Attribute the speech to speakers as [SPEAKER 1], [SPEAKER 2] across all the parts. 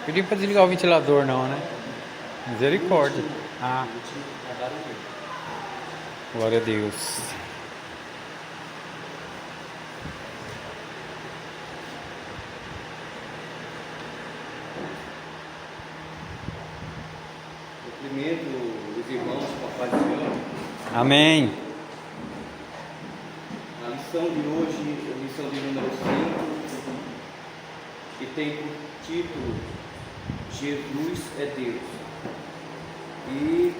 [SPEAKER 1] Pedi para desligar o ventilador não, né? Misericórdia. Ah, glória a Deus.
[SPEAKER 2] Cumprimento os irmãos com a paz do Senhor.
[SPEAKER 1] Amém.
[SPEAKER 2] A lição de hoje é a lição de número 5, que tem por título Jesus é Deus. E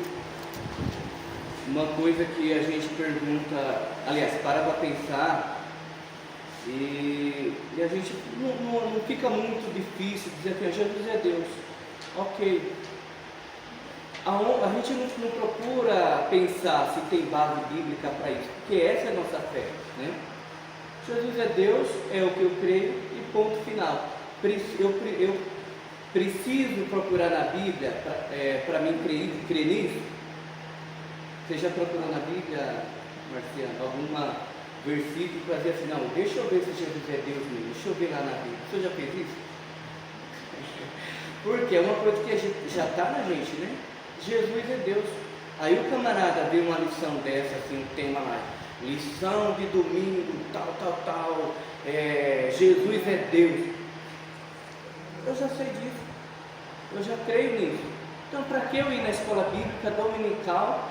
[SPEAKER 2] uma coisa que a gente pergunta, aliás, para pensar, e a gente não fica muito difícil dizer que Jesus é Deus. Ok. A gente não procura pensar se tem base bíblica para isso, porque essa é a nossa fé, né? Jesus é Deus, é o que eu creio e ponto final. Eu preciso procurar na Bíblia para mim crer nisso? Você já procurou na Bíblia, Marciano, algum versículo para dizer assim, não, deixa eu ver se Jesus é Deus mesmo, deixa eu ver lá na Bíblia. Você já fez isso? Porque é uma coisa que já está na gente, né? Jesus é Deus. Aí o camarada vê uma lição dessa, assim, um tema lá, lição de domingo, tal, Jesus é Deus. Eu já sei disso, eu já creio nisso. Então para que eu ir na escola bíblica dominical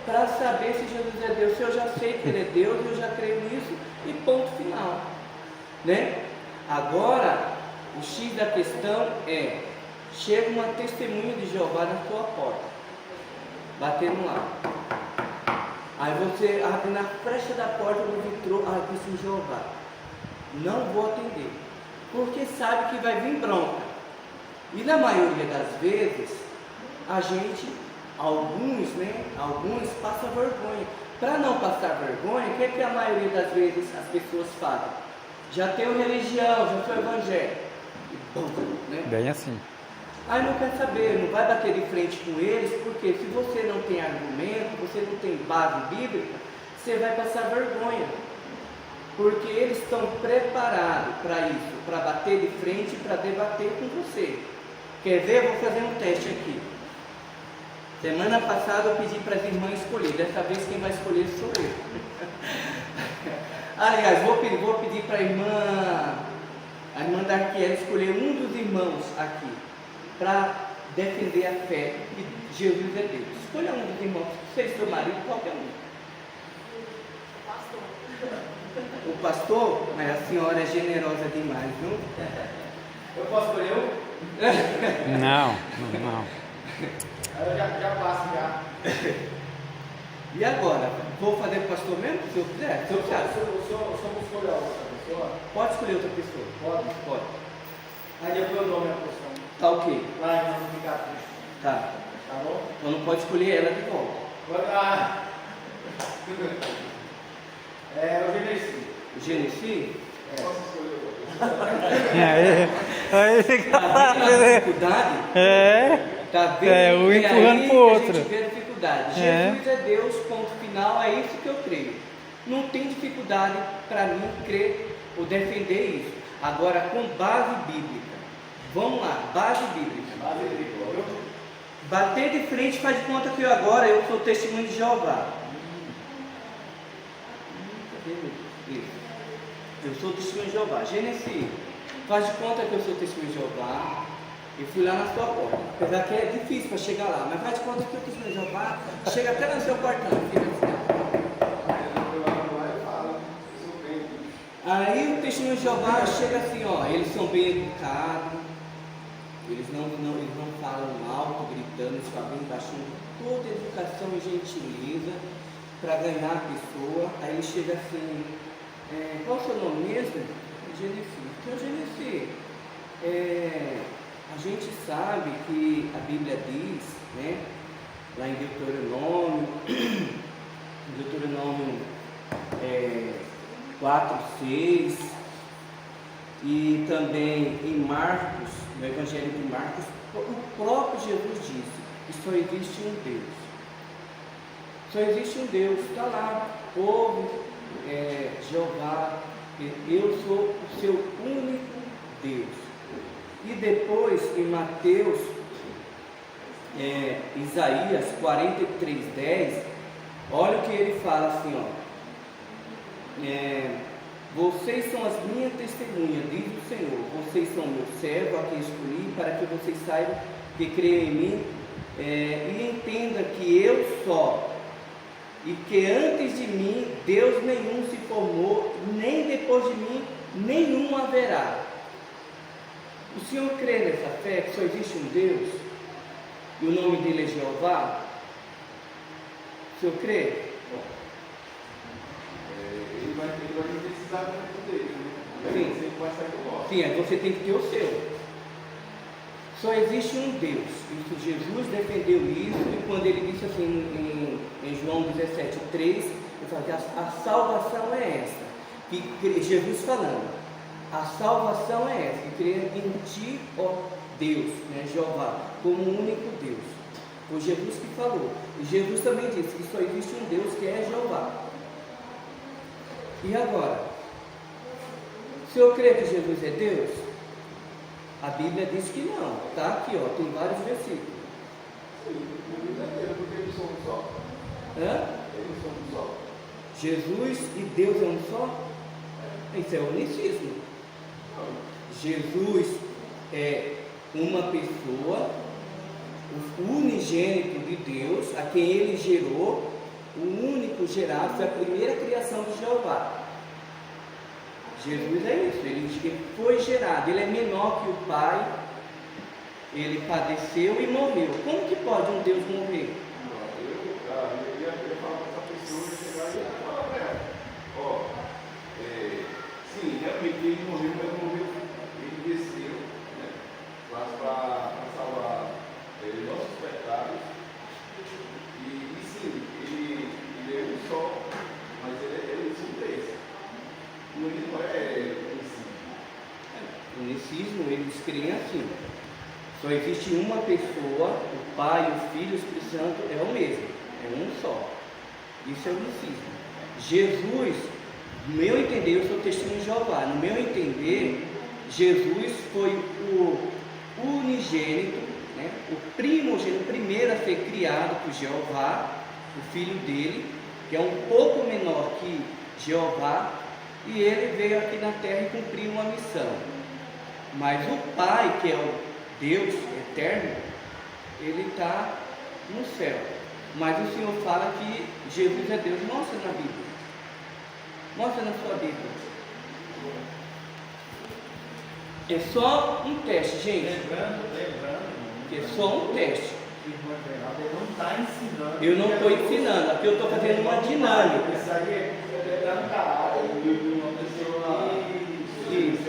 [SPEAKER 2] para saber se Jesus é Deus? Se eu já sei que Ele é Deus, eu já creio nisso e ponto final, né? Agora, o X da questão é, chega uma testemunha de Jeová na tua porta, batendo lá. Aí você abre na frecha da porta do vitrô, disse Jeová, não vou atender, porque sabe que vai vir bronca. E na maioria das vezes, a gente, alguns passam vergonha. Para não passar vergonha, o que a maioria das vezes as pessoas fazem? Já tem religião, já foi evangelho. Né?
[SPEAKER 1] Bem assim.
[SPEAKER 2] Aí não quer saber, não vai bater de frente com eles, porque se você não tem argumento, você não tem base bíblica, você vai passar vergonha. Porque eles estão preparados para isso, para bater de frente, para debater com você. Quer ver? Eu vou fazer um teste aqui. Semana passada eu pedi para as irmãs escolher, dessa vez quem vai escolher sou eu. Aliás, vou pedir para a irmã Darquiela escolher um dos irmãos aqui, para defender a fé que Jesus é Deus. Escolha um dos irmãos, seja seu marido, qualquer um. O pastor? Mas a senhora é generosa demais, viu?
[SPEAKER 3] Eu posso escolher um?
[SPEAKER 1] Não.
[SPEAKER 3] Eu já passo já.
[SPEAKER 2] E agora? Vou fazer com o pastor mesmo, se eu quiser? Se eu quiser.
[SPEAKER 3] O senhor escolher outra pessoa?
[SPEAKER 2] Pode escolher outra pessoa.
[SPEAKER 3] Pode.
[SPEAKER 2] Pode.
[SPEAKER 3] Aí depois eu dou minha posição.
[SPEAKER 2] Tá ok.
[SPEAKER 3] Vai não ficar triste.
[SPEAKER 2] Tá.
[SPEAKER 3] Tá bom?
[SPEAKER 2] Então não pode escolher ela de volta.
[SPEAKER 3] O Genesi.
[SPEAKER 2] O Genesi?
[SPEAKER 3] Posso escolher outra?
[SPEAKER 1] Aí
[SPEAKER 2] Tá vendo a dificuldade? Tá vendo?
[SPEAKER 1] um
[SPEAKER 2] É
[SPEAKER 1] empurrando
[SPEAKER 2] aí
[SPEAKER 1] pro
[SPEAKER 2] que
[SPEAKER 1] outro.
[SPEAKER 2] a gente vê a dificuldade. Jesus é Deus, ponto final, é isso que eu creio. Não tem dificuldade para mim crer ou defender isso. Agora, com base bíblica. Vamos lá, base bíblica. Bater de frente faz de conta que eu sou testemunho de Jeová. Isso. Eu sou testemunho de Jeová. Gênesis, faz de conta que eu sou testemunho de Jeová. E fui lá na sua porta. Apesar que é difícil para chegar lá, mas faz de conta que eu sou testemunho de Jeová. Chega até no seu portão, fica assim. Aí o testemunho de Jeová chega assim, ó, eles são bem educados, eles não falam alto, gritando, eles falam bem baixinho, toda educação e gentileza para ganhar a pessoa. Aí ele chega assim, qual é o seu nome mesmo? Genesi. Então, Genesi, a gente sabe que a Bíblia diz, né, lá em Deuteronômio 4, 6, e também em Marcos, no Evangelho de Marcos, o próprio Jesus disse que só existe um Deus. Só existe um Deus, está lá, povo, Jeová, eu sou o seu único Deus. E depois em Mateus, Isaías 43:10, olha o que ele fala assim, ó. Vocês são as minhas testemunhas, diz o Senhor. Vocês são meu servo, a quem escolhi, para que vocês saibam que creem em mim, e entenda que eu só, e que antes de mim Deus nenhum se formou, nem depois de mim nenhum haverá. O Senhor crê nessa fé que só existe um Deus e o nome dele é Jeová? O Senhor crê?
[SPEAKER 3] Ele vai precisar do dele, né?
[SPEAKER 2] Sim.
[SPEAKER 3] Você vai sair do nosso.
[SPEAKER 2] Sim, você tem que ter o seu. Só existe um Deus. Isso, Jesus defendeu isso, e quando ele disse assim em João 17:3, ele fala que a salvação é essa. Que Jesus falando, a salvação é essa, que crer em ti, ó Deus, né, Jeová, como o único Deus. Foi Jesus que falou. E Jesus também disse que só existe um Deus, que é Jeová. E agora, o senhor crê que Jesus é Deus? A Bíblia diz que não. Está aqui, ó, tem vários versículos.
[SPEAKER 3] Sim, porque eles são um só. Eles são um só.
[SPEAKER 2] Jesus e Deus é um só? Isso é unicismo. Jesus é uma pessoa, o unigênito de Deus, a quem ele gerou, o único gerado, foi a primeira criação de Jeová. Jesus é isso, ele foi gerado, ele é menor que o Pai, ele padeceu e morreu. Como que pode um Deus morrer?
[SPEAKER 3] Eu ia falar para essa pessoa, chegar e falar para ela, sim, realmente ele morreu, mas morreu, ele desceu, né, para salvar nossos pecados, e sim, ele é um só, mas ele é são três. Ele não é
[SPEAKER 2] unicismo, eles creem assim. Só existe uma pessoa, o Pai, o Filho, o Espírito Santo é o mesmo, é um só. Isso é unicismo. Jesus, no meu entender, eu sou testemunho de Jeová, no meu entender, Jesus foi o unigênito, né, o primogênito, o primeiro a ser criado por Jeová, o filho dele, que é um pouco menor que Jeová, e ele veio aqui na terra e cumpriu uma missão. Mas o Pai, que é o Deus eterno, ele está no céu. Mas o Senhor fala que Jesus é Deus. Mostra na Bíblia. Mostra na sua Bíblia. É só um teste, gente.
[SPEAKER 4] Lembrando,
[SPEAKER 2] É só um teste.
[SPEAKER 4] ele não está ensinando.
[SPEAKER 2] Eu não estou ensinando, aqui eu estou fazendo uma dinâmica.
[SPEAKER 4] Isso aí é no caráter de uma pessoa.
[SPEAKER 2] Isso.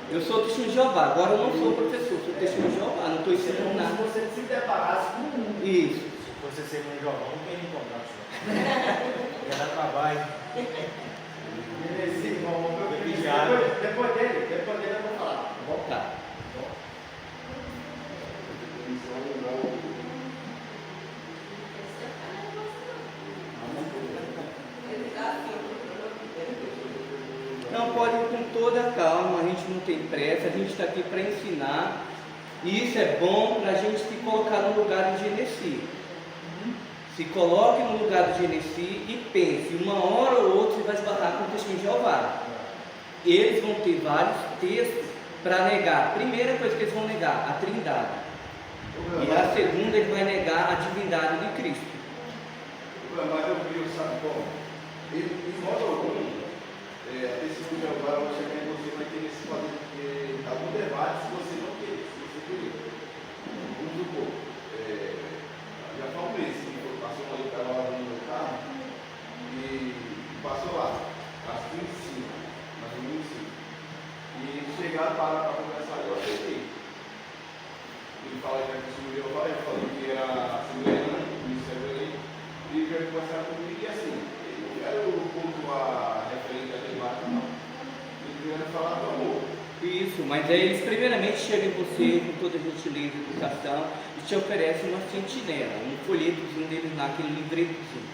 [SPEAKER 2] Eu sou testemunho de Jeová, agora eu não sou professor, sou testemunho de Jeová, não estou ensinando
[SPEAKER 4] Se
[SPEAKER 2] nada.
[SPEAKER 4] você se deparasse com um.
[SPEAKER 2] Isso.
[SPEAKER 5] Se você ser um jovem, não tem nem contato. Ia dar trabalho.
[SPEAKER 4] Depois dele eu vou falar.
[SPEAKER 2] Vou voltar. Não, pode ir com toda a calma, a gente não tem pressa, a gente está aqui para ensinar, e isso é bom para a gente se colocar no lugar de Genesi. Se coloque no lugar de Genesi e pense, uma hora ou outra você vai esbarrar com o testemunho de Jeová. Eles vão ter vários textos para negar. A primeira coisa que eles vão negar, a Trindade. E a segunda, ele vai negar a divindade de Cristo.
[SPEAKER 3] Mas eu vi, sabe como? Em modo algum, a pessoa de Jeová vai chegar em você, vai querer se fazer algum debate se você não querer, se você querer. Vamos supor, já faz um mês que passou uma ali que estava lavando no meu carro e passou lá, acho que em cima, mas não em cima. E chegaram para conversar, eu aceitei. Ele fala que a pessoa de Jeová, eu falei que era a Silvana, isso é aí, e veio conversar comigo e assim. Eu pontuar referente a debate, não. Eles vieram falar do amor.
[SPEAKER 2] Isso, mas aí eles primeiramente chegam em você com toda a gentileza e educação e te oferecem uma sentinela, um folhetozinho deles lá, aquele livretozinho.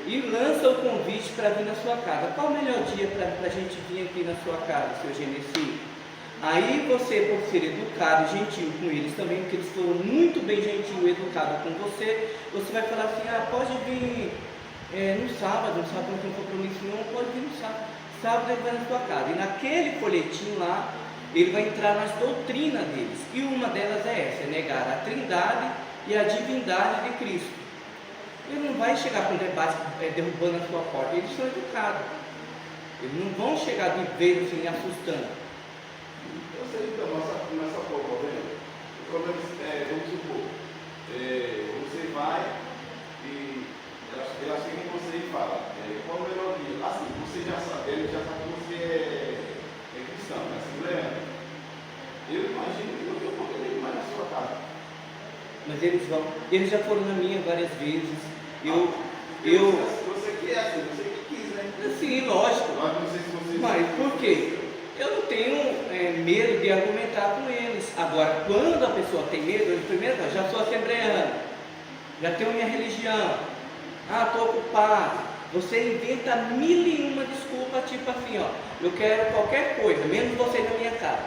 [SPEAKER 2] E lança o convite para vir na sua casa. Qual o melhor dia para a gente vir aqui na sua casa, seu Genesi? Aí você, por ser educado e gentil com eles também, porque eles foram muito bem gentil e educado com você, você vai falar assim, pode vir no sábado não tem compromisso nenhum, pode vir no sábado. Sábado ele vai na sua casa. E naquele folhetim lá, ele vai entrar nas doutrinas deles. E uma delas é essa, é negar a trindade e a divindade de Cristo. Ele não vai chegar com debate derrubando a sua porta, eles são educados. Eles não vão chegar de vez assim, assustando.
[SPEAKER 3] Eu sei, então, nessa prova, vendo? O problema é, vamos supor, você vai e ela chega em você e fala, qual o melhor dia? Assim, você já sabe, ele já sabe que você é cristão, né? Assembleano. Eu imagino que não tem problema mais na sua casa.
[SPEAKER 2] Mas eles já foram na minha várias vezes.
[SPEAKER 3] Você quer assim, você que quis, né?
[SPEAKER 2] Sim, lógico.
[SPEAKER 3] Mas não sei se você.
[SPEAKER 2] Mas por quê? Eu não tenho medo de argumentar com eles. Agora, quando a pessoa tem medo, eu primeiro já sou assembleano, já tenho minha religião, estou ocupado. Você inventa 1001 desculpas, tipo assim, eu quero qualquer coisa, menos você na minha casa.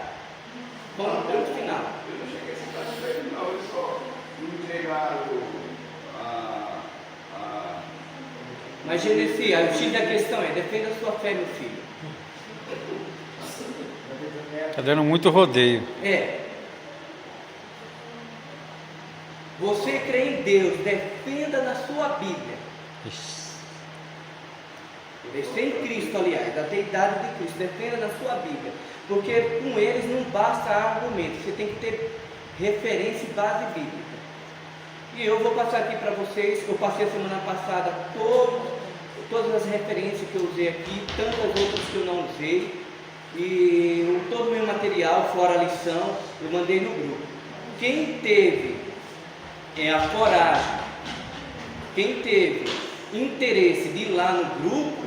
[SPEAKER 2] Ponto final.
[SPEAKER 3] Eu não cheguei a esse caso velho, não, eles só me entregaram
[SPEAKER 2] Mas Genesi, o X da questão defenda a sua fé, meu filho.
[SPEAKER 1] Está dando muito rodeio.
[SPEAKER 2] Você crê em Deus, defenda na sua Bíblia. Defenda em Cristo, aliás, da deidade de Cristo, defenda na sua Bíblia. Porque com eles não basta argumento, você tem que ter referência e base bíblica. E eu vou passar aqui para vocês, eu passei a semana passada todas as referências que eu usei aqui, tantas outras que eu não usei. E todo o meu material, fora a lição, eu mandei no grupo. Quem teve a coragem, quem teve interesse de ir lá no grupo,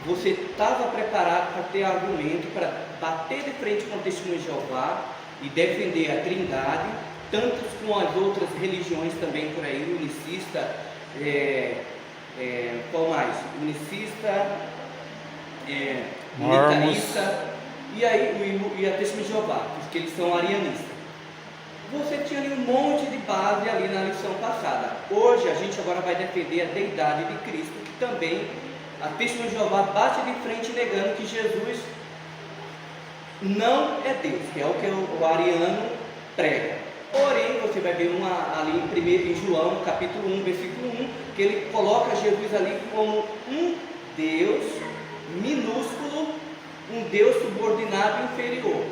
[SPEAKER 2] você estava preparado para ter argumento, para bater de frente com o testemunho de Jeová e defender a trindade, tanto com as outras religiões também por aí, unicista, qual mais? Unicista, militarista, e a testemunho de Jeová, porque eles são arianistas. Você tinha ali um monte de base ali na lição passada. Hoje a gente agora vai defender a deidade de Cristo, que também a testemunho de Jeová bate de frente negando que Jesus não é Deus, que é o que o ariano prega. Porém, você vai ver ali em João, capítulo 1, versículo 1, que ele coloca Jesus ali como um Deus minúsculo, um Deus subordinado inferior.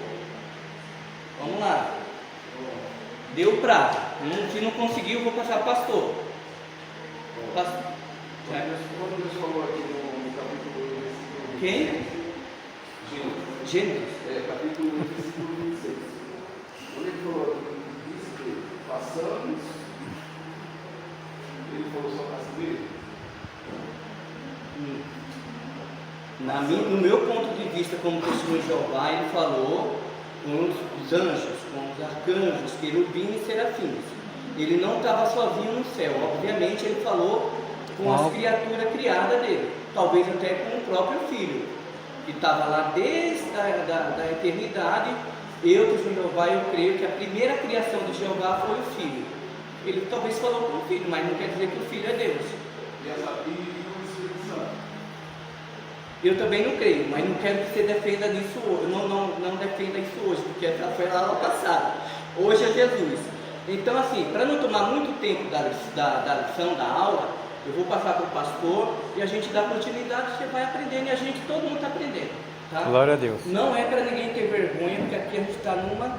[SPEAKER 2] Vamos lá. Deu prazo. Se não conseguiu, vou passar para o pastor.
[SPEAKER 3] Quando Deus falou aqui no capítulo 1, versículo 26.
[SPEAKER 2] Quem? Gênesis.
[SPEAKER 3] Capítulo 1, versículo 26. Quando ele falou aqui, disse que passamos, ele falou só para si mesmo.
[SPEAKER 2] No meu ponto de vista, como testemunho de Jeová, ele falou com os anjos, com os arcanjos, querubins e serafins. Ele não estava sozinho no céu, obviamente ele falou com as criaturas criadas dele, talvez até com o próprio filho, que estava lá desde da eternidade. Eu, testemunho de Jeová, eu creio que a primeira criação de Jeová foi o filho. Ele talvez falou com o filho, mas não quer dizer que o filho é Deus.
[SPEAKER 3] E o Espírito Santo?
[SPEAKER 2] Eu também não creio, mas não quero que você defenda isso hoje. Não defenda isso hoje, porque essa foi lá no passado. Hoje é Jesus. Então, assim, para não tomar muito tempo da lição, da aula, eu vou passar para o pastor e a gente dá continuidade, você vai aprendendo e todo mundo está aprendendo. Tá?
[SPEAKER 1] Glória a Deus.
[SPEAKER 2] Não é para ninguém ter vergonha, porque aqui a gente está numa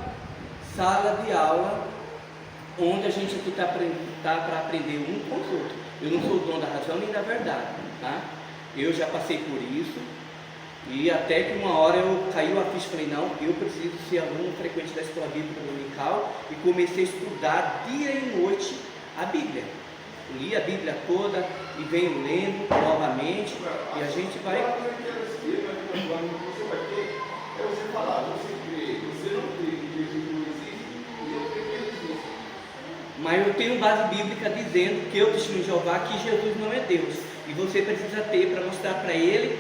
[SPEAKER 2] sala de aula onde a gente aqui está para aprender um com os outros. Eu não sou o dono da razão nem da verdade, tá? Eu já passei por isso e até que uma hora caiu a ficha e falei, não, eu preciso ser aluno frequente da escola bíblica dominical, e comecei a estudar dia e noite a Bíblia. Li a Bíblia toda e venho lendo novamente e a gente vai...
[SPEAKER 3] Você vai ter, você falar, você crê, você não crê que Jesus não existe, e eu creio que ele existe.
[SPEAKER 2] Mas eu tenho base bíblica dizendo que eu testemunho de Jeová que Jesus não é Deus. E você precisa ter para mostrar para ele,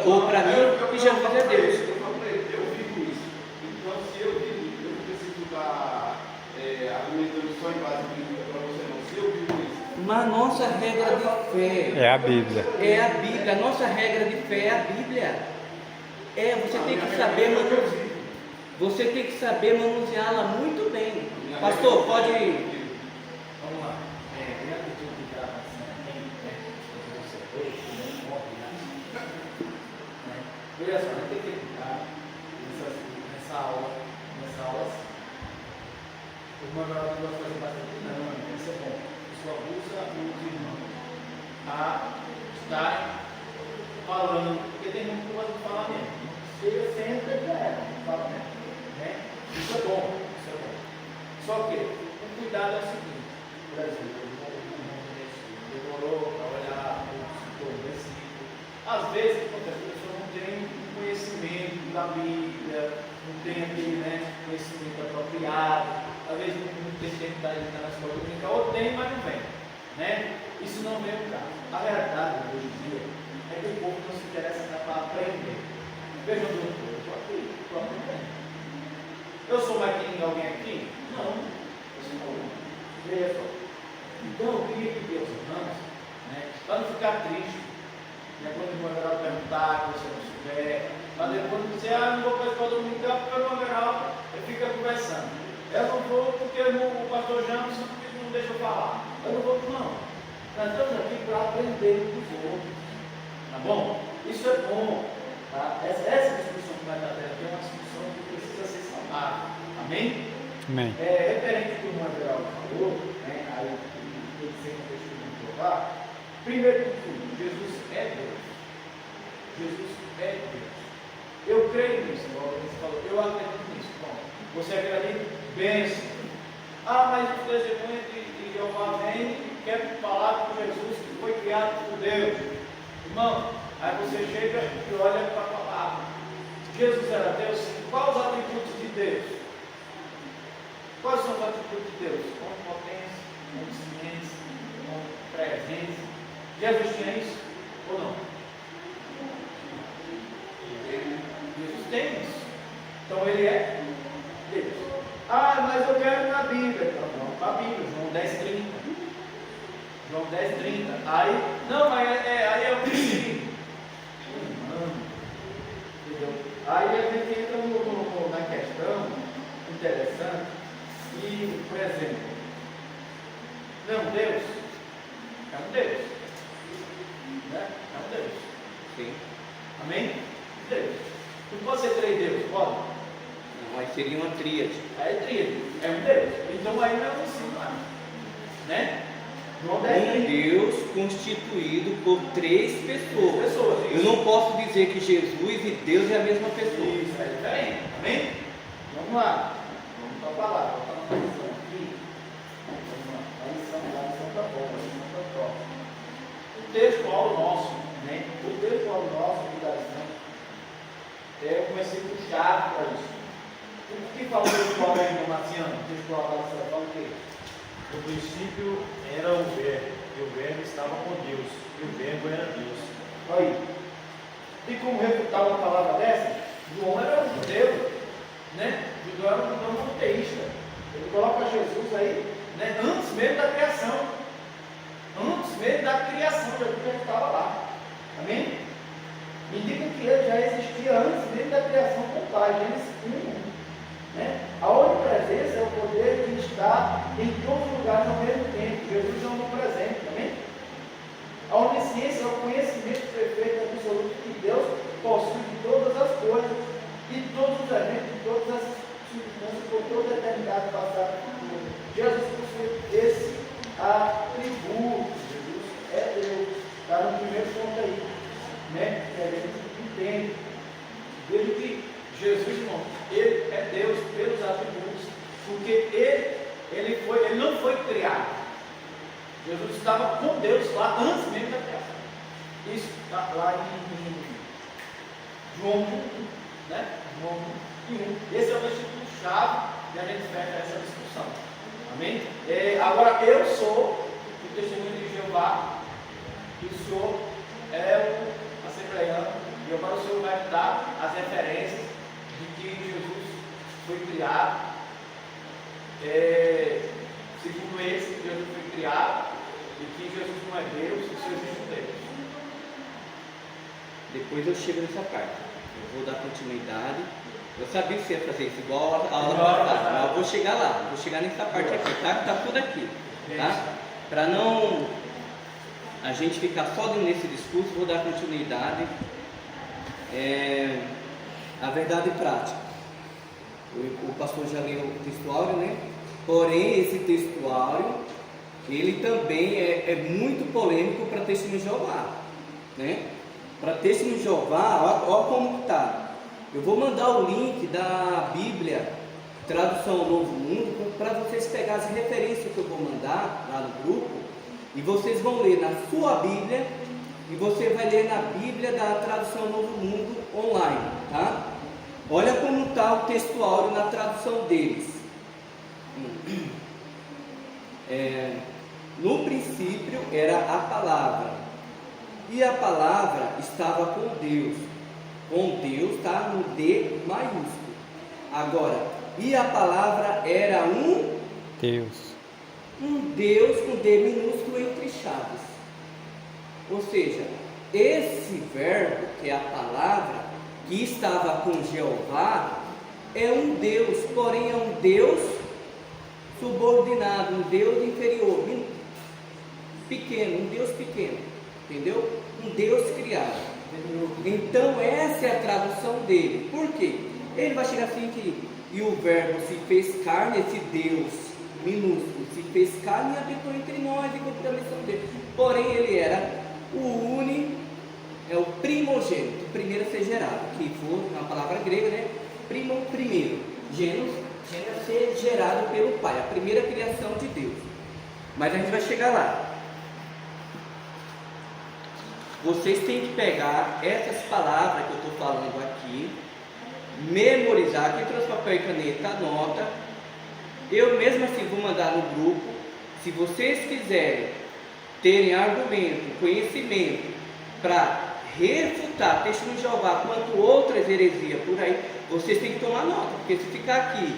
[SPEAKER 2] ou para mim, que Jesus é Deus.
[SPEAKER 3] Eu falo para ele, eu vivo isso.
[SPEAKER 2] A nossa regra de fé
[SPEAKER 1] É a Bíblia.
[SPEAKER 2] é a Bíblia. A nossa regra de fé é a Bíblia. Você tem que saber manusear. Você tem que saber manuseá-la muito bem. Pastor, pode ir.
[SPEAKER 5] Vamos lá. Eu já pedi que grava assim também, né? Você dois, né? Olha só, a gente tem que educar nessa aula assim. O Manuel vai fazer bastante dinâmica, isso é bom. Isso abusa os irmãos a estarem falando, porque tem muito que você falar mesmo. Chega, senta e já era, fala mesmo. Né? Isso é bom, isso é bom. Só que o cuidado é o seguinte, por exemplo, demorou para olhar o versículo. Às vezes, acontece, a pessoa não tem conhecimento da Bíblia, não tem aquele, né, conhecimento apropriado, às vezes não tem tempo de estar na escola dominical, ou tem, mas não vem. Né? Isso não vem o caso. A verdade hoje em dia é que o povo não se interessa para aprender. Vejam o doutor, eu estou aqui, estou aprendendo. Eu sou mais que alguém aqui? Não, eu sou não. Veja só. Então eu queria que Deus, irmãos, né, para não ficar triste, né, quando o irmão Geraldo perguntar, que você não souber, para depois não dizer, não vou para a escola dominical porque o irmão Geraldo fica conversando. Eu não vou porque o pastor James não deixa eu falar. Eu não vou, não. Nós estamos aqui para aprender dos outros. Tá bom? Isso é bom. Tá? Essa discussão que vai dar aqui é uma discussão que precisa ser saudável. Amém?
[SPEAKER 1] Amém.
[SPEAKER 2] Referente ao que o irmão Geraldo falou, né, aí tem que ser um testemunho de Jeová. Primeiro de tudo, Jesus é Deus. Jesus é Deus. Eu creio nisso, você falou, eu acredito nisso. Bom, você acredita? Bênção. Mas o testemunho de Jeová vem e quer falar com Jesus que foi criado por Deus. Irmão, aí você chega e olha para a palavra. Jesus era Deus? Quais os atributos de Deus? Quais são os atributos de Deus? Onipotência, onisciência, presença. Jesus tinha isso ou não? Jesus tem isso. Então ele é Deus. Mas eu quero na Bíblia. Então vamos para a Bíblia, João 10:30. João 10:30. Aí é o princípio. Entendeu? Aí a gente entra na questão interessante. E, por exemplo, não, Deus é um Deus. Né? É um Deus. Sim. Amém? Deus. Não pode ser 3 deuses, pode? Não, aí seria uma tríade. É tríade. É um Deus. Então aí não é um ensino mais. Né? Um Deus constituído por 3 pessoas. Eu não posso dizer que Jesus e Deus é a mesma pessoa. Isso, é diferente. Amém? Vamos lá. Vamos para a palavra. Vamos para a lição aqui. Vamos lá. A lição está boa. A lição está top. O textual nosso, né? O textual nosso aqui da lição é um versículo chave para isso. O que fala o textual aí, Marciano? O textual da lição fala o quê?
[SPEAKER 5] No princípio era o Verbo, e o Verbo estava com Deus, e o Verbo era Deus.
[SPEAKER 2] Olha aí. Tem como refutar uma palavra dessa? João era um judeu, né? Judeu era um judeu monoteísta. Ele coloca Jesus aí, né? Antes mesmo da criação. Antes mesmo da criação, Jesus já estava lá. Amém? Indica que ele já existia antes mesmo da criação com o Pai, Gênesis 1. Né? A onipresença é o poder de estar em todos os lugares ao mesmo tempo. Jesus é onipresente, amém? A onisciência é o conhecimento perfeito e absoluto que Deus possui de todas as coisas, de todos os eventos, de todas as circunstâncias, por toda a eternidade passada e futura. Jesus possui esse atributo. Jesus é Deus. Está no primeiro ponto aí, né? Que a gente entende. Veja que Jesus, irmão, ele é Deus pelos atributos, porque ele não foi criado. Jesus estava com Deus lá antes mesmo da criação. Isso está lá em João 1, né? João 1. Esse é o versículo chave e a gente fecha essa discussão. Amém? Agora, eu sou o testemunho de Jeová, e o senhor é o assembleiano, e agora o senhor vai me dar as referências de que Jesus foi criado, segundo esse, Jesus foi criado
[SPEAKER 5] e que Jesus não é Deus, e só existe um Deus.
[SPEAKER 2] Depois eu chego nessa parte. Eu vou dar continuidade. Eu sabia que você ia fazer isso igual a aula passada, mas eu vou chegar lá, vou chegar nessa parte aqui, tá? Tá tudo aqui, tá? Para não a gente ficar só nesse discurso, vou dar continuidade. A verdade prática. O pastor já leu o textuário, né? Porém, esse textuário, ele também é muito polêmico para Testemunho de Jeová, né? Para Testemunho de Jeová, olha como está. Eu vou mandar o link da Bíblia, tradução Novo Mundo, para vocês pegarem as referências que eu vou mandar lá no grupo, e vocês vão ler na sua Bíblia, e você vai ler na Bíblia da tradução Novo Mundo online, tá? Olha como está o textuário na tradução deles. No princípio era a palavra, e a palavra estava com Deus. Com Deus está no D maiúsculo. Agora, e a palavra era um
[SPEAKER 1] Deus.
[SPEAKER 2] Um Deus com D minúsculo entre chaves. Ou seja, esse verbo, que é a palavra, que estava com Jeová, é um Deus, porém é um Deus subordinado, um Deus inferior, pequeno, um Deus pequeno, entendeu? Um Deus criado. Então essa é a tradução dele. Por quê? Ele vai chegar assim que e o verbo se fez carne, esse Deus minúsculo se fez carne e habitou entre nós e cumpriu a missão dele. Porém ele era o o primogênito, o primeiro a ser gerado, que foi uma palavra grega, né? Primeiro, genos é ser gerado pelo Pai, a primeira criação de Deus. Mas a gente vai chegar lá. Vocês têm que pegar essas palavras que eu estou falando aqui, memorizar, aqui trouxe papel e caneta, anota. Eu mesmo assim vou mandar no grupo. Se vocês quiserem terem argumento, conhecimento para refutar Testemunho de Jeová quanto outras heresias por aí, vocês têm que tomar nota, porque se ficar aqui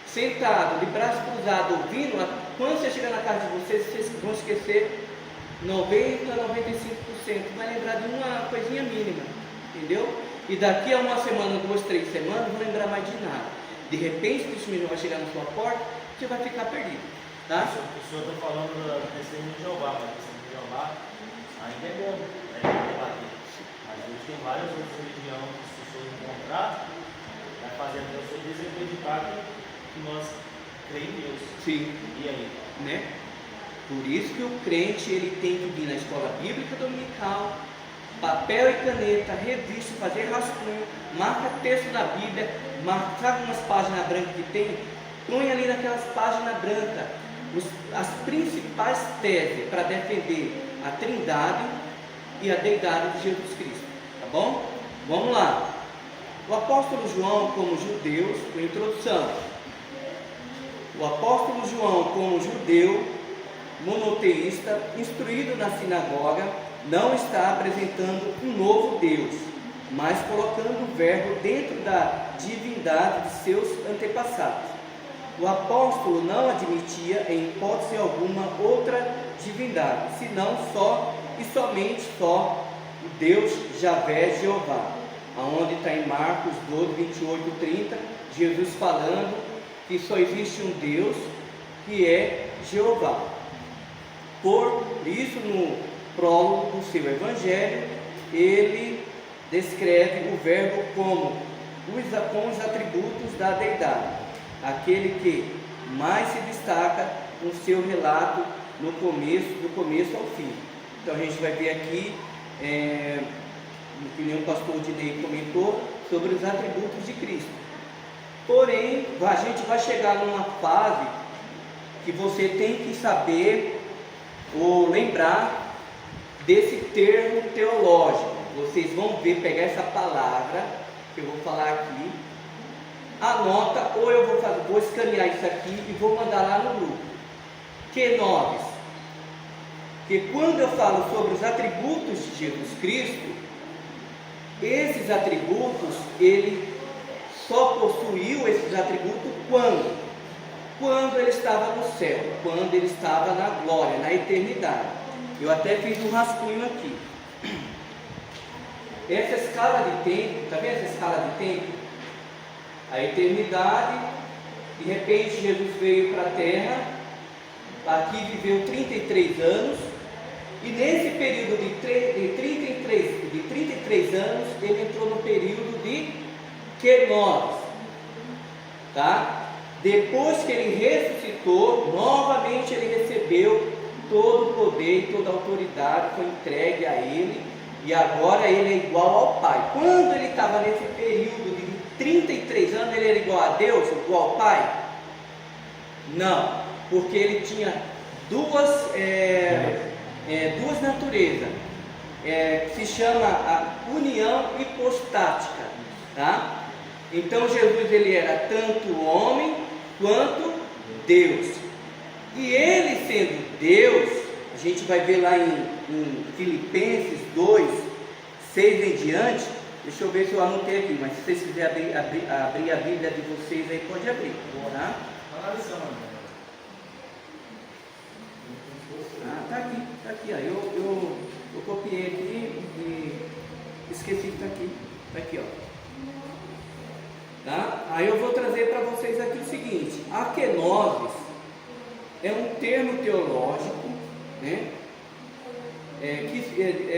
[SPEAKER 2] sentado, de braço cruzado, ouvindo, quando você chegar na casa de vocês vão esquecer 90% a 95%, vai lembrar de uma coisinha mínima, entendeu? E daqui a uma semana, 2, 3 semanas, não vão lembrar mais de nada. De repente, o testemunho vai chegar na sua porta, você vai ficar perdido, tá?
[SPEAKER 4] O senhor está falando do testemunho de Jeová, mas o testemunho de Jeová ainda é bom, debater. Mas hoje tem várias outras religiões que, se o senhor encontrar, vai fazer a pessoa desacreditar que nós cremos em Deus.
[SPEAKER 2] Sim.
[SPEAKER 4] E aí?
[SPEAKER 2] Né? Por isso que o crente ele tem que vir na escola bíblica dominical, papel e caneta, revista, fazer rascunho, marca texto da Bíblia, sabe umas páginas brancas que tem? Põe ali naquelas páginas brancas as principais teses para defender a Trindade e a deidade de Jesus Cristo, tá bom? Vamos lá. O apóstolo João, como judeu, com introdução. O apóstolo João, como judeu, monoteísta, instruído na sinagoga, não está apresentando um novo Deus, mas colocando o verbo dentro da divindade de seus antepassados. O apóstolo não admitia em hipótese alguma outra divindade, senão só e somente só o Deus Javé Jeová, aonde está em Marcos 12, 28, 30, Jesus falando que só existe um Deus, que é Jeová. Por isso, no prólogo do seu evangelho, ele descreve o verbo como com os atributos da deidade, aquele que mais se destaca no seu relato do começo ao fim. Então a gente vai ver aqui, que nem o pastor Dinei comentou, sobre os atributos de Cristo. Porém, a gente vai chegar numa fase que você tem que saber ou lembrar desse termo teológico. Vocês vão ver, pegar essa palavra que eu vou falar aqui, anota, ou eu vou escanear isso aqui e vou mandar lá no grupo. Kenosis. Porque quando eu falo sobre os atributos de Jesus Cristo, esses atributos, ele só possuiu esses atributos quando? quando ele estava no céu, quando ele estava na glória, na eternidade. Eu até fiz um rascunho aqui. Essa escala de tempo, está vendo essa escala de tempo? A eternidade, de repente Jesus veio para a terra, aqui viveu 33 anos, e nesse período de 33 anos, ele entrou no período de Kenosis, tá? Depois que ele ressuscitou, novamente ele recebeu todo o poder e toda a autoridade, foi entregue a ele, e agora ele é igual ao Pai. Quando ele estava nesse período de 33 anos, ele era igual a Deus, igual ao Pai? Não, porque ele tinha duas naturezas, que se chama a união hipostática, tá? Então Jesus ele era tanto homem quanto Deus, e ele sendo Deus, a gente vai ver lá em Filipenses 2, 6 em diante. Deixa eu ver se eu anotei aqui, mas se vocês quiserem abrir a Bíblia de vocês aí, pode abrir, tá? Tá aqui, ó. Eu copiei aqui e esqueci que tá aqui, ó. Tá? Aí eu vou trazer para vocês aqui o seguinte: a kenosis é um termo teológico, né?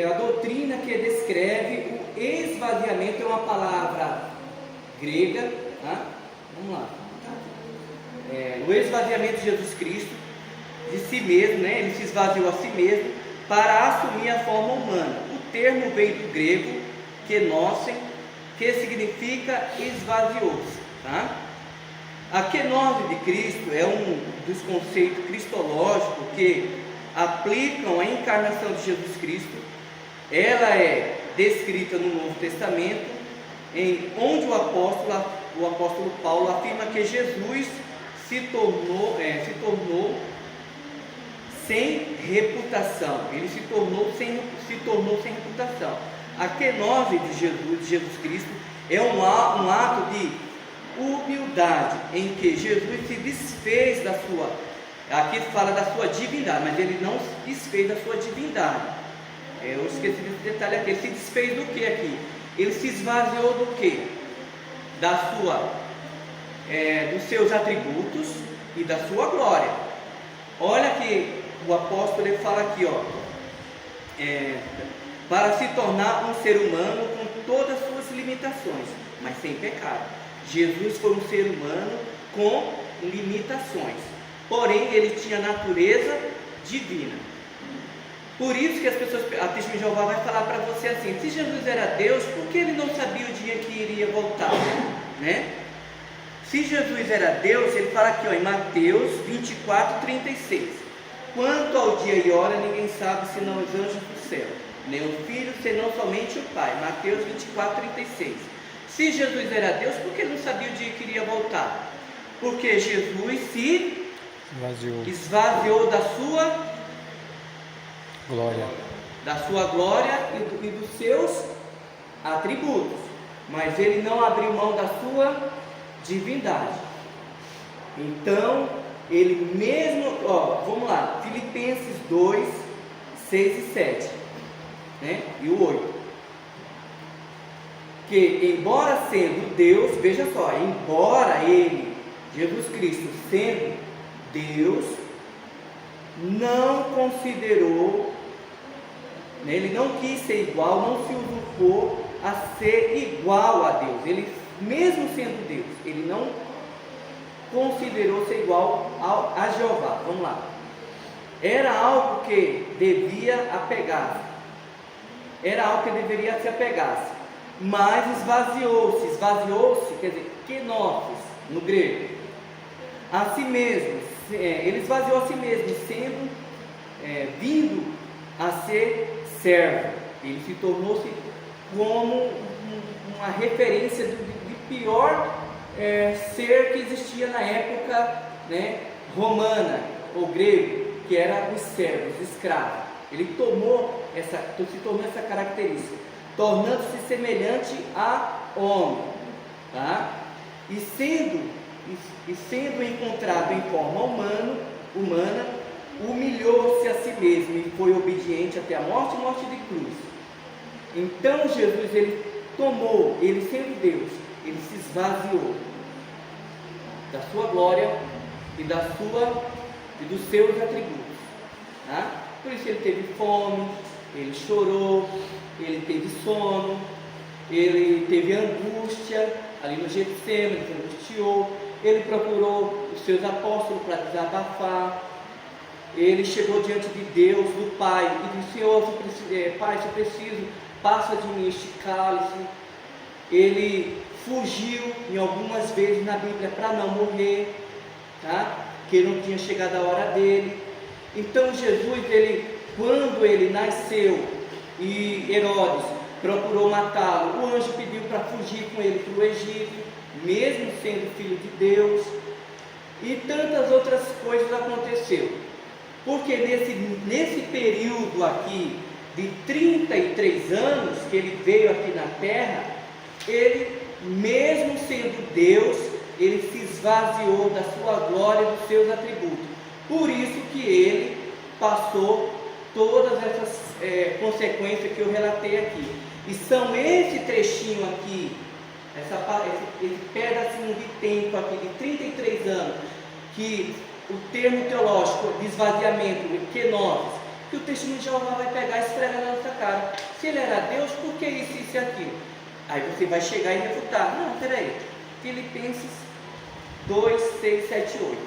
[SPEAKER 2] A doutrina que descreve o esvaziamento, é uma palavra grega, tá? Vamos lá. O esvaziamento de Jesus Cristo, de si mesmo, né? Ele se esvaziou a si mesmo para assumir a forma humana. O termo vem do grego kenosen, que significa esvaziou-se, tá? A kenosis de Cristo é um dos conceitos cristológicos que aplicam a encarnação de Jesus Cristo. Ela é descrita no Novo Testamento, onde o apóstolo Paulo afirma que Jesus se tornou sem reputação. Ele se tornou sem reputação. A kenosis de Jesus Cristo é um ato de humildade, em que Jesus se desfez da sua, aqui fala da sua divindade, mas ele não se desfez da sua divindade. Eu esqueci desse detalhe aqui. Ele se desfez do que aqui? Ele se esvaziou do que? Dos seus atributos e da sua glória. Olha que o apóstolo ele fala aqui, ó, para se tornar um ser humano com todas as suas limitações, mas sem pecado. Jesus foi um ser humano com limitações, porém ele tinha natureza divina. Por isso que as pessoas, a Testemunha de Jeová vai falar para você assim: se Jesus era Deus, por que ele não sabia o dia que iria voltar, né? Se Jesus era Deus, ele fala aqui, ó, em Mateus 24:36: quanto ao dia e hora, ninguém sabe senão os anjos do céu, nem o Filho, senão somente o Pai. Mateus 24:36. Se Jesus era Deus, por que ele não sabia o dia que iria voltar? Porque Jesus se esvaziou da sua glória e dos seus atributos, mas ele não abriu mão da sua divindade. Então ele mesmo, vamos lá, Filipenses 2, 6 e 7, né? E o 8, que embora sendo Deus, veja só, embora ele, Jesus Cristo, sendo Deus, não considerou, né, ele não quis ser igual, não se usurpou a ser igual a Deus. Ele, mesmo sendo Deus, ele não considerou ser igual a Jeová. Vamos lá. Era algo que devia apegar, era algo que deveria se apegar, mas esvaziou-se, quer dizer, kenosis no grego, a si mesmo. Ele esvaziou a si mesmo, sendo vindo a ser servo. Ele se tornou-se como uma referência de pior ser que existia na época, né, romana ou grego, que era os servos, os escravos. Ele se tornou essa característica, tornando-se semelhante a homem, tá? E sendo e sendo encontrado em forma humana, humilhou-se a si mesmo e foi obediente até a morte de cruz. Então Jesus, ele sendo Deus, ele se esvaziou da sua glória e dos seus atributos. Tá? Por isso ele teve fome, ele chorou, ele teve sono, ele teve angústia ali no Getsemane, ele se angustiou, ele procurou os seus apóstolos para desabafar, ele chegou diante de Deus, do Pai, e disse: Senhor, Pai, se preciso, passa de mim este cálice. Ele fugiu em algumas vezes na Bíblia para não morrer, tá? Que não tinha chegado a hora dele. Então Jesus, quando ele nasceu e Herodes procurou matá-lo, o anjo pediu para fugir com ele para o Egito, mesmo sendo filho de Deus, e tantas outras coisas aconteceram. Porque nesse período aqui de 33 anos que ele veio aqui na terra, ele, mesmo sendo Deus, ele se esvaziou da sua glória e dos seus atributos. Por isso que ele passou todas essas consequências que eu relatei aqui. E são esse trechinho aqui, esse pedacinho de tempo aqui de 33 anos, que o termo teológico de esvaziamento, kenosis, que o testemunho de Jeová vai pegar e esfregar na nossa cara. Se ele era Deus, por que isso e aquilo? Aí você vai chegar e refutar. Não, peraí. Filipenses 2, 6, 7, 8.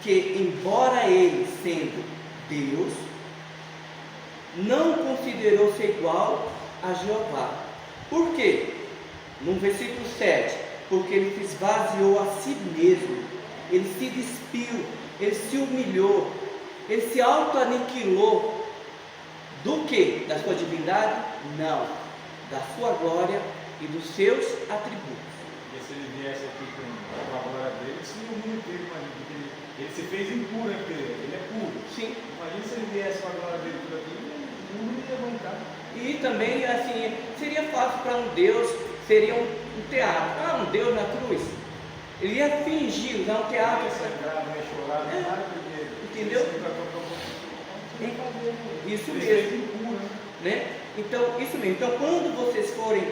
[SPEAKER 2] Que embora ele sendo Deus, não considerou ser igual a Jeová. Por quê? No versículo 7, porque ele se esvaziou a si mesmo, ele se despiu, ele se humilhou, ele se auto-aniquilou. Do que? Da sua divindade? Não, da sua glória e dos seus atributos.
[SPEAKER 6] E se ele viesse aqui com a glória dele, isso não é muito, imagina, porque ele se fez impuro, né? Porque ele é puro.
[SPEAKER 2] Sim.
[SPEAKER 6] Imagina se ele viesse com a glória dele por aqui, não ia bancar.
[SPEAKER 2] E também, assim, seria fácil para um Deus, seria um teatro. Um Deus na cruz. Ele ia fingir, usar um teatro.
[SPEAKER 6] Não ia chorar, não ia nada, porque...
[SPEAKER 2] Entendeu? Isso mesmo. Né? Então, isso mesmo. Então, quando vocês forem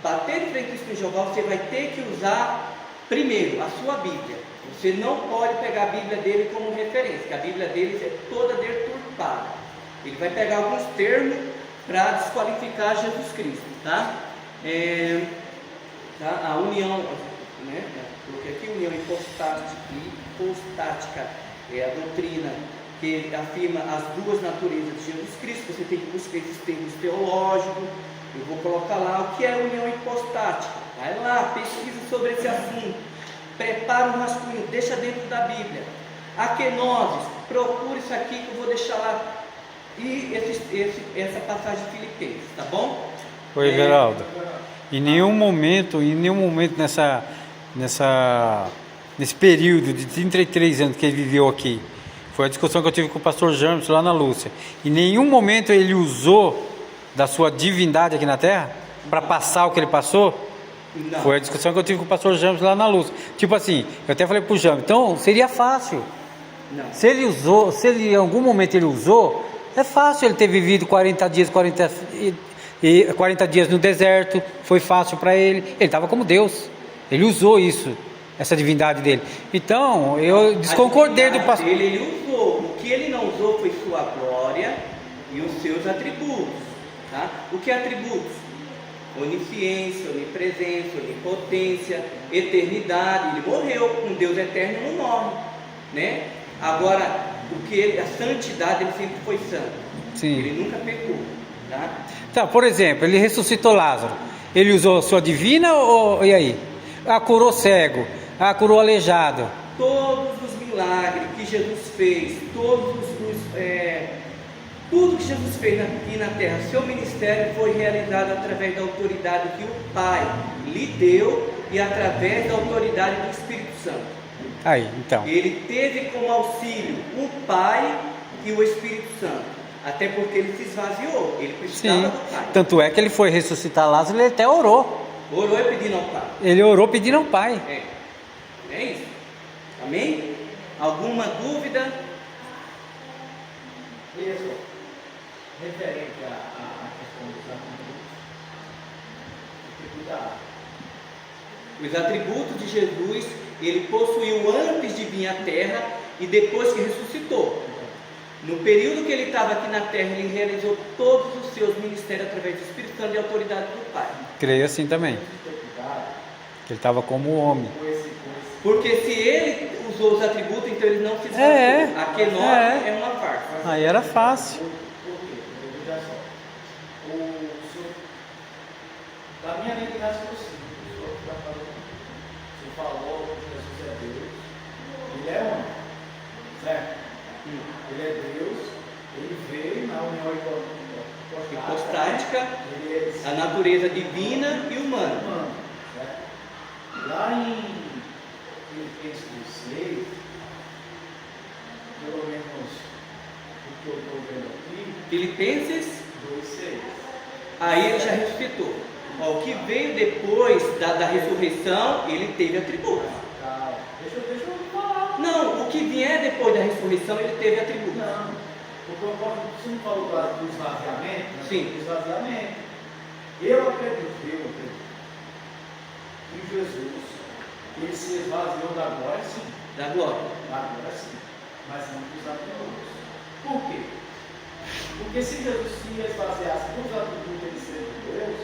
[SPEAKER 2] bater de frente com Jeová, você vai ter que usar, primeiro, a sua Bíblia. Você não pode pegar a Bíblia dele como referência, porque a Bíblia deles é toda deturpada. Ele vai pegar alguns termos para desqualificar Jesus Cristo, tá? A união, né? Porque aqui união hipostática é a doutrina que afirma as duas naturezas de Jesus Cristo. Você tem que buscar esses termos teológicos. Eu vou colocar lá o que é união hipostática. Vai lá, pesquisa sobre esse assunto. Prepara um rascunho, deixa dentro da Bíblia. A kenosis, procura isso aqui que eu vou deixar lá. E essa passagem de Filipenses, tá bom?
[SPEAKER 1] Oi, Geraldo. Em nenhum momento nesse período de 33 anos que ele viveu aqui, foi a discussão que eu tive com o pastor James lá na Lúcia, em nenhum momento ele usou da sua divindade aqui na terra para passar o que ele passou.
[SPEAKER 2] Não.
[SPEAKER 1] Foi a discussão que eu tive com o pastor James lá na Lúcia. Tipo assim, eu até falei pro James, então seria fácil.
[SPEAKER 2] Não.
[SPEAKER 1] Se ele em algum momento ele usou, é fácil ele ter vivido 40 dias no deserto, foi fácil para ele. Ele estava como Deus, ele usou isso, essa divindade dele. Então, eu desconcordei do pastor.
[SPEAKER 2] Ele usou, o que ele não usou foi sua glória e os seus atributos. Tá? O que é atributos? Onisciência, onipresença, onipotência, eternidade. Ele morreu, um Deus eterno não morre, né? Agora, a santidade, ele sempre foi santo.
[SPEAKER 1] Sim.
[SPEAKER 2] Ele nunca pecou, tá?
[SPEAKER 1] Então, por exemplo, ele ressuscitou Lázaro. Ele usou sua divina e aí? Curou cego, curou aleijado.
[SPEAKER 2] Todos os milagres que Jesus fez, tudo que Jesus fez aqui na terra, seu ministério foi realizado através da autoridade que o Pai lhe deu e através da autoridade do Espírito Santo.
[SPEAKER 1] Aí, então.
[SPEAKER 2] Ele teve como auxílio o Pai e o Espírito Santo, até porque ele se esvaziou, ele precisava
[SPEAKER 1] Sim.
[SPEAKER 2] do Pai.
[SPEAKER 1] Tanto é que ele foi ressuscitar Lázaro, ele até orou.
[SPEAKER 2] Orou e pedindo ao Pai.
[SPEAKER 1] Ele orou pedindo ao Pai.
[SPEAKER 2] É isso. Amém? Alguma dúvida?
[SPEAKER 5] Isso, referente à questão dos atributos, tem que cuidar.
[SPEAKER 2] Os atributos de Jesus, ele possuiu antes de vir à terra e depois que ressuscitou. No período que ele estava aqui na terra, ele realizou todos os seus ministérios através do Espírito Santo e autoridade do Pai.
[SPEAKER 1] Creio assim também.
[SPEAKER 5] Tem que cuidar
[SPEAKER 1] Que ele estava como homem.
[SPEAKER 5] com esse
[SPEAKER 2] Porque se ele usou os atributos, então ele não se esforçou.
[SPEAKER 1] É.
[SPEAKER 2] A Kenote é uma farsa.
[SPEAKER 1] Aí era fácil.
[SPEAKER 5] Por quê? Porque veja só. O senhor, da minha linha de raciocínio, o senhor está falando, o senhor falou que Jesus é Deus, ele é homem, certo? Ele é Deus, ele veio na união
[SPEAKER 2] Hipostática,
[SPEAKER 5] ele é
[SPEAKER 2] a natureza divina e humana.
[SPEAKER 5] humano, certo? Lá em Filipenses 6, pelo menos o que eu estou vendo aqui,
[SPEAKER 2] Filipenses,
[SPEAKER 5] 2,6.
[SPEAKER 2] aí ele já ressuscitou. Ó, o que veio depois da ressurreição, ele teve atributos.
[SPEAKER 5] Calma, deixa eu falar.
[SPEAKER 2] Não, o que vier depois da ressurreição, ele teve atributos.
[SPEAKER 5] Não, você não falou do esvaziamento? Né?
[SPEAKER 2] Sim.
[SPEAKER 5] Do esvaziamento. Eu acredito que Jesus, ele se esvaziou da glória, sim.
[SPEAKER 2] Da glória.
[SPEAKER 5] Da glória, sim. Mas não dos atributos. Por quê? Porque se Jesus se esvaziasse dos atributos de ser Deus,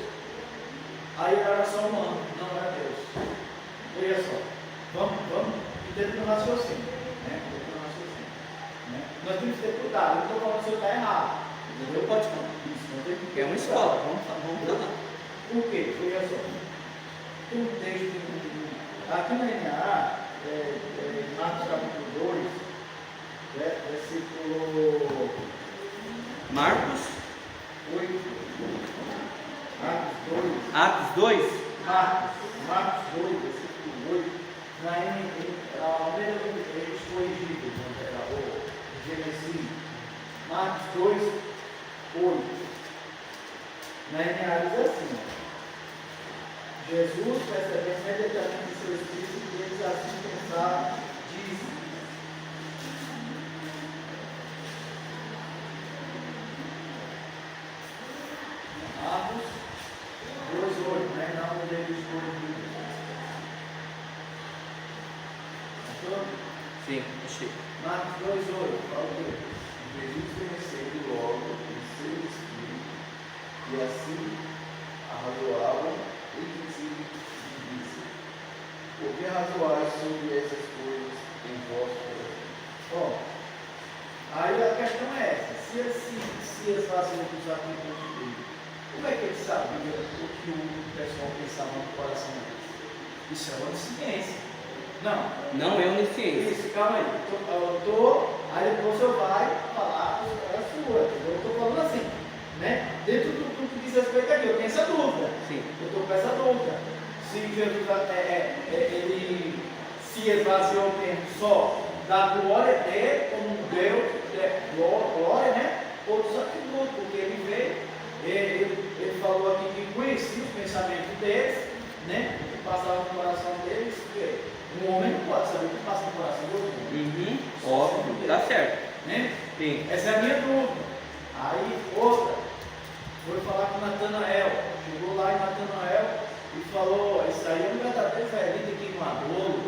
[SPEAKER 5] aí ele era só humano, não era Deus. Veja só, vamos entender o raciocínio. Né? Né? Nós temos que ter cuidado, não estou falando que o senhor está errado.
[SPEAKER 2] Entendeu? Pode falar.
[SPEAKER 5] Isso, não tem que
[SPEAKER 2] É uma escola, vamos falar.
[SPEAKER 5] Por quê? Veja só. Tem um texto aqui na NA, Marcos capítulo 2, versículo
[SPEAKER 2] Marcos,
[SPEAKER 5] 8. Marcos 2.
[SPEAKER 2] Atos 2.
[SPEAKER 5] Marcos 2, versículo 8. Na Almeida corrigido, o Gênesis. Marcos 2, 8. Na NA diz assim: Jesus, percebendo imediatamente seu espírito, e eles assim pensaram, disse: Marcos 2,8, né? Não deles corrigidos. Achou?
[SPEAKER 2] Sim, achei.
[SPEAKER 5] Marcos 2,8, fala o quê?
[SPEAKER 3] Jesus recebe logo em seu espírito, e assim arrazoavam entre si e disse: por que arrazoais sobre essas coisas em vosso coração?
[SPEAKER 5] Bom, aí a questão é essa: se ele se esvaziou dos atributos dele, como é que ele sabia o que o pessoal pensava no coração deles? Isso é uma ciência.
[SPEAKER 2] Não é onisciência.
[SPEAKER 5] Isso, calma aí. Aí depois você vai falar a sua. Eu estou falando assim, né? Dentro do que diz respeito aqui, eu tenho essa dúvida.
[SPEAKER 2] Sim.
[SPEAKER 5] Eu estou com essa dúvida. Se Jesus ele se esvaziou mesmo só da glória dele, como Deus, glória, né? Ou dos atributos, porque ele veio, ele falou aqui que conhecia os pensamentos deles, né? Que passavam no coração deles. Um homem não pode saber o que passa no coração do outro.
[SPEAKER 2] Óbvio, tá certo.
[SPEAKER 5] Né?
[SPEAKER 2] Sim.
[SPEAKER 5] Essa é a minha dúvida. Aí, outra, foi falar com Natanael. Chegou lá em Natanael e falou: isso aí é um verdadeiro velhinho de queimador.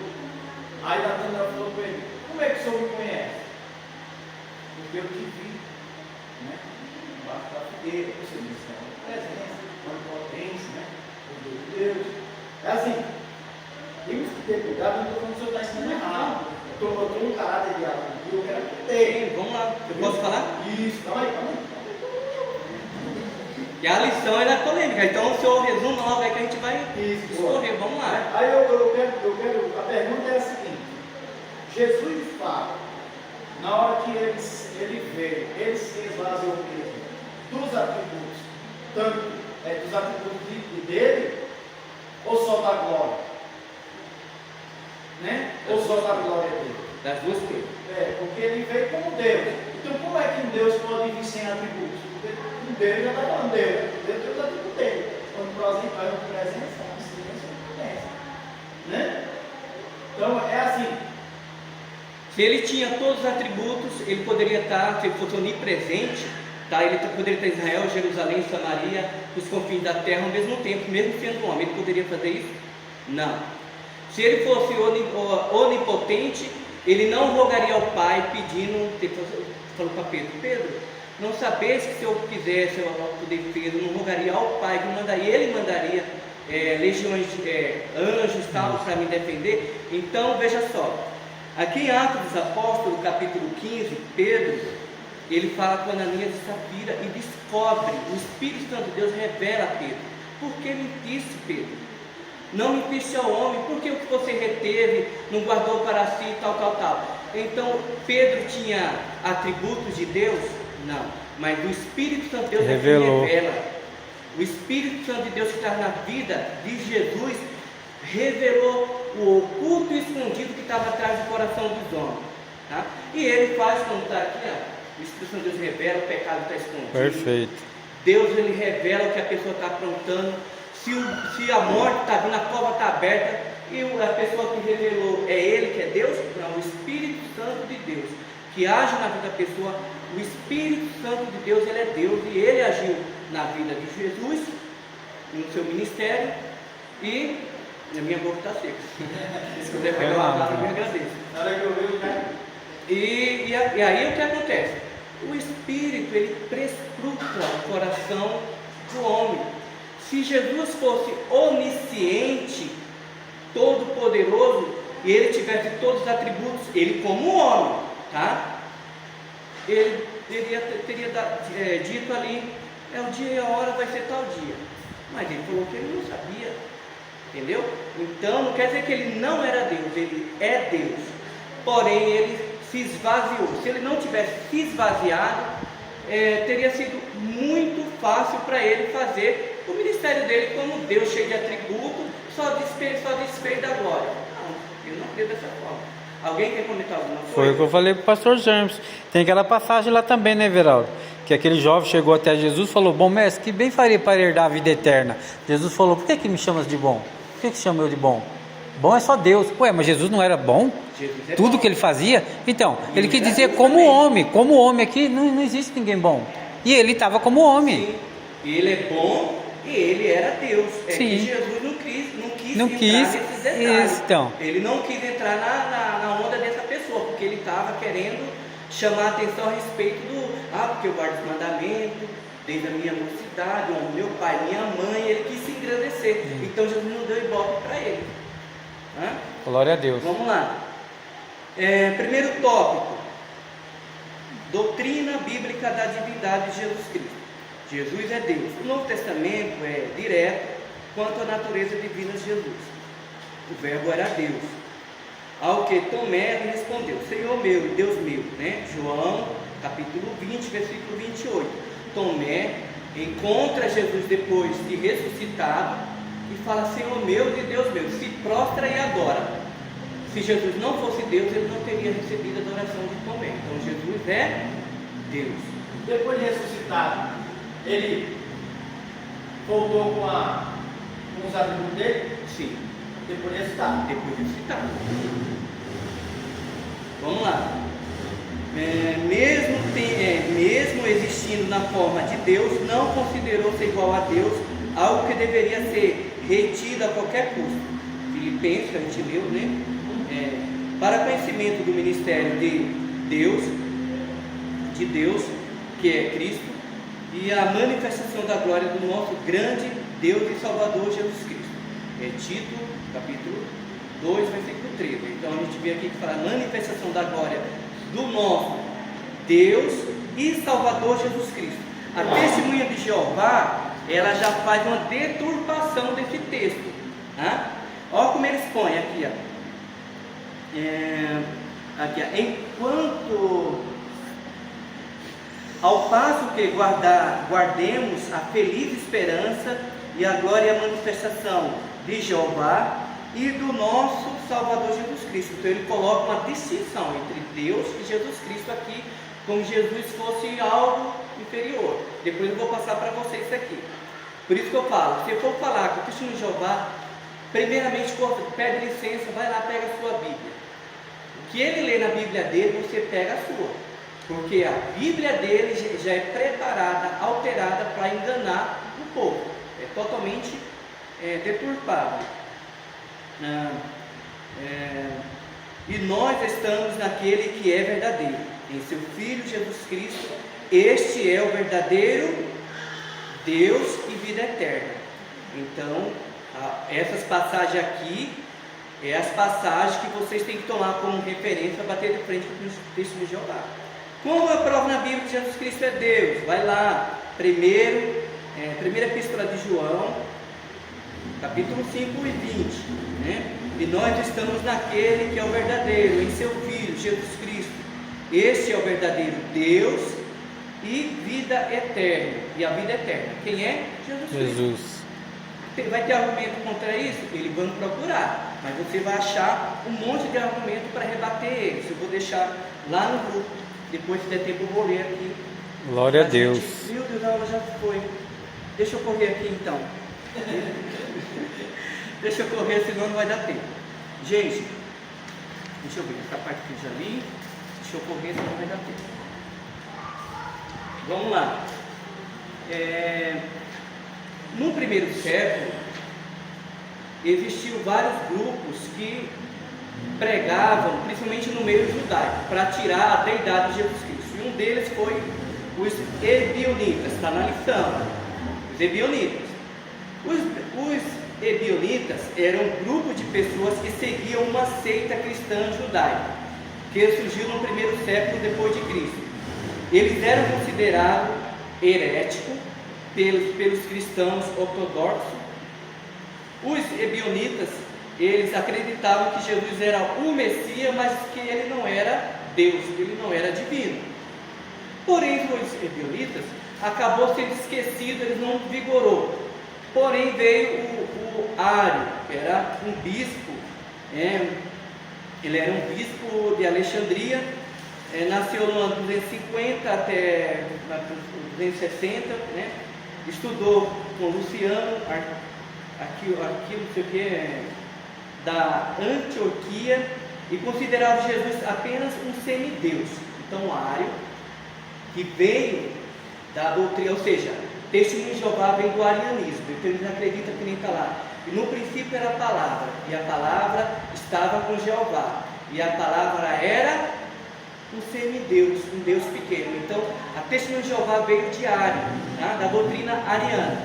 [SPEAKER 5] Aí Natanael falou para ele: como é que o senhor me conhece? Porque eu te vi, né? Embaixo da figueira, você me disse: presença, onipotência, né? O Deus de Deus. É assim. Temos que ter cuidado, não estou falando que o senhor está ensinando errado. Eu estou um caráter de aluno aqui, eu quero aprender.
[SPEAKER 2] Sim, vamos lá. Eu posso falar?
[SPEAKER 5] Isso, calma aí.
[SPEAKER 2] E a lição é da polêmica. Então o senhor resume logo aí que a gente vai escorrer. Vamos lá.
[SPEAKER 5] Aí eu quero, a pergunta é a seguinte: Jesus fala, na hora que ele veio, ele se esvaziou mesmo dos atributos, tanto dos atributos dele, ou só da glória? Né? Ou só da glória dele?
[SPEAKER 2] Das duas coisas.
[SPEAKER 5] Porque ele veio como Deus. Então como é que um Deus pode vir sem atributos? Porque um Deus já está falando Deus tem os atributos dele. Quando, por exemplo, vai uma presença, Então é assim.
[SPEAKER 2] Se ele tinha todos os atributos, ele poderia estar, se ele fosse onipresente, tá? Ele poderia estar em Israel, Jerusalém, Samaria, os confins da terra ao mesmo tempo, mesmo sendo homem. Ele poderia fazer isso? Não. Se ele fosse onipotente, ele não rogaria ao Pai pedindo, falou para Pedro, Pedro, não sabes que se eu quisesse eu poder Pedro, não rogaria ao Pai, ele mandaria legiões de anjos tal para me defender. Então veja só, aqui em Atos dos Apóstolos, capítulo 15, Pedro, ele fala com Ananias e Safira e descobre, o Espírito Santo de Deus revela a Pedro. Por que mentiste, Pedro? Não mentiste ao homem, porque o que você reteve, não guardou para si, tal. Então, Pedro tinha atributos de Deus? Não, mas o Espírito Santo de Deus
[SPEAKER 1] revelou.
[SPEAKER 2] revela. O Espírito Santo de Deus que está na vida de Jesus revelou o oculto e escondido que estava atrás do coração dos homens. Tá? E ele faz, como está aqui, ó, o Espírito Santo de Deus revela, o pecado está escondido.
[SPEAKER 1] Perfeito.
[SPEAKER 2] Deus, ele revela o que a pessoa está aprontando. Se a morte está vindo, a cova está aberta, e a pessoa que revelou é ele que é Deus? Não, o Espírito Santo de Deus, que age na vida da pessoa. O Espírito Santo de Deus, ele é Deus, e ele agiu na vida de Jesus, no seu ministério, e a minha boca está seca. Se quiser pegar uma palavra, eu me agradeço.
[SPEAKER 5] Na hora que eu vi o cara.
[SPEAKER 2] E aí o que acontece? O Espírito, ele prescruta o coração do homem. Se Jesus fosse onisciente, todo poderoso, e ele tivesse todos os atributos, ele como homem, tá? Ele teria dito ali, o dia e a hora vai ser tal dia. Mas ele falou que ele não sabia, entendeu? Então não quer dizer que ele não era Deus, ele é Deus. Porém ele se esvaziou. Se ele não tivesse se esvaziado, teria sido muito fácil para ele fazer o ministério dele como Deus, cheio de atributo, só desfez da glória. Não, eu não creio dessa forma. Alguém quer comentar alguma coisa?
[SPEAKER 1] Foi o que eu falei para o pastor James. Tem aquela passagem lá também, né, Everaldo? Que aquele jovem chegou até Jesus e falou: bom mestre, que bem faria para herdar a vida eterna? Jesus falou: por que me chamas de bom? Por que chama eu de bom? Bom é só Deus. Ué, mas Jesus não era bom?
[SPEAKER 2] Jesus
[SPEAKER 1] Tudo
[SPEAKER 2] bom.
[SPEAKER 1] que ele fazia? Então, ele quis
[SPEAKER 2] era
[SPEAKER 1] dizer
[SPEAKER 2] Deus
[SPEAKER 1] como
[SPEAKER 2] também.
[SPEAKER 1] homem aqui, não existe ninguém bom. E ele estava como homem.
[SPEAKER 2] Sim, ele é bom e ele era Deus.
[SPEAKER 1] Sim.
[SPEAKER 2] Que Jesus não quis entrar nesses detalhes.
[SPEAKER 1] Isso, então.
[SPEAKER 2] Ele não quis entrar na onda dessa pessoa, porque ele estava querendo chamar a atenção a respeito porque eu guardo os mandamentos desde a minha mocidade, meu pai, minha mãe, ele quis se engrandecer. Então Jesus não deu ibope para ele.
[SPEAKER 1] Glória a Deus.
[SPEAKER 2] Vamos lá. Primeiro tópico: doutrina bíblica da divindade de Jesus Cristo. Jesus é Deus. O Novo Testamento é direto quanto à natureza divina de Jesus. O verbo era Deus. Ao que Tomé lhe respondeu: Senhor meu e Deus meu, né? João capítulo 20, versículo 28. Tomé encontra Jesus depois de ressuscitado e fala: Senhor meu e Deus meu, se prostra e adora. Se Jesus não fosse Deus, ele não teria recebido a adoração de Tomé. Então Jesus é Deus.
[SPEAKER 5] Depois de ressuscitado, ele voltou com os atributos dele?
[SPEAKER 2] Sim,
[SPEAKER 5] Depois de ressuscitado.
[SPEAKER 2] depois de ressuscitado. Vamos lá. Mesmo existindo na forma de Deus, não considerou ser igual a Deus algo que deveria ser retido a qualquer custo. Filipenses, que a gente leu, né? Para conhecimento do ministério de Deus, que é Cristo, e a manifestação da glória do nosso grande Deus e Salvador Jesus Cristo. Tito, capítulo 2, versículo 13. Então a gente vê aqui que fala a manifestação da glória do nosso Deus e Salvador Jesus Cristo. A testemunha de Jeová, ela já faz uma deturpação desse texto. Olha como eles põem aqui, enquanto ao passo que guardemos a feliz esperança e a glória e a manifestação de Jeová e do nosso Salvador Jesus Cristo. Então ele coloca uma distinção entre Deus e Jesus Cristo aqui, como se Jesus fosse algo inferior. Depois eu vou passar para vocês isso aqui. Por isso que eu falo, se eu for falar com o testemunho de Jeová, primeiramente pede licença, vai lá, pega a sua Bíblia. que ele lê na Bíblia dele, você pega a sua. Porque a Bíblia dele já é preparada, alterada para enganar o povo. É totalmente deturpada. E nós estamos naquele que é verdadeiro, em seu Filho Jesus Cristo. Este é o verdadeiro Deus e vida eterna. Então, essas passagens aqui é as passagens que vocês têm que tomar como referência para bater de frente com o texto de Jeová. Como eu provo na Bíblia que Jesus Cristo é Deus? Vai lá, primeira epístola de João, capítulo 5 e 20, né? E nós estamos naquele que é o verdadeiro, em seu Filho, Jesus Cristo. Este é o verdadeiro Deus e vida eterna. E a vida eterna, quem é? Jesus Cristo.
[SPEAKER 1] Jesus.
[SPEAKER 2] Vai ter argumento contra isso? Eles vão procurar, mas você vai achar um monte de argumento para rebater eles. Eu vou deixar lá no grupo, depois se der tempo eu vou ler aqui.
[SPEAKER 1] Glória a Deus.
[SPEAKER 2] Meu Deus, a aula já foi. Deixa eu correr aqui então. Deixa eu correr, senão não vai dar tempo. Gente, deixa eu ver, essa parte aqui já li. Deixa eu correr, senão não vai dar tempo. Vamos lá. No primeiro século, existiam vários grupos que pregavam, principalmente no meio judaico, para tirar a deidade de Jesus Cristo. E um deles foi os ebionitas, está na lição. Os ebionitas. Os ebionitas eram um grupo de pessoas que seguiam uma seita cristã judaica, que surgiu no primeiro século depois de Cristo. Eles eram considerados heréticos pelos cristãos ortodoxos. Os ebionitas, eles acreditavam que Jesus era o Messias, mas que ele não era Deus, ele não era divino. Porém, os ebionitas acabou sendo esquecido, eles não vigorou. Porém, veio o Ário, que era um bispo, ele era um bispo de Alexandria, nasceu no ano 250 até 260, né? Estudou com Luciano, aqui não sei o que, da Antioquia, e considerava Jesus apenas um semideus. Então, Ário, que veio da doutrina, ou seja, testemunho de Jeová vem do arianismo, então eles acreditam que nem está lá. E no princípio era a palavra, e a palavra estava com Jeová, e a palavra era um semideus, um Deus pequeno. Então, a testemunho de Jeová veio de Ário, tá? Da doutrina ariana.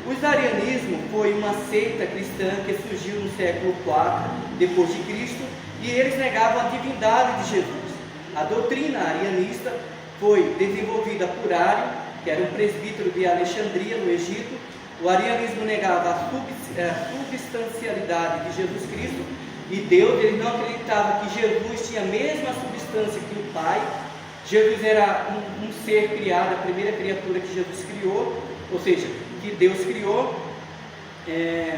[SPEAKER 2] O arianismo foi uma seita cristã que surgiu no século IV depois de Cristo, e eles negavam a divindade de Jesus. A doutrina arianista foi desenvolvida por Ário, que era um presbítero de Alexandria, no Egito. O arianismo negava a substancialidade de Jesus Cristo e Deus. Ele não acreditava que Jesus tinha a mesma substância que o Pai. Jesus era um ser criado, a primeira criatura que Jesus criou, ou seja, que Deus criou, e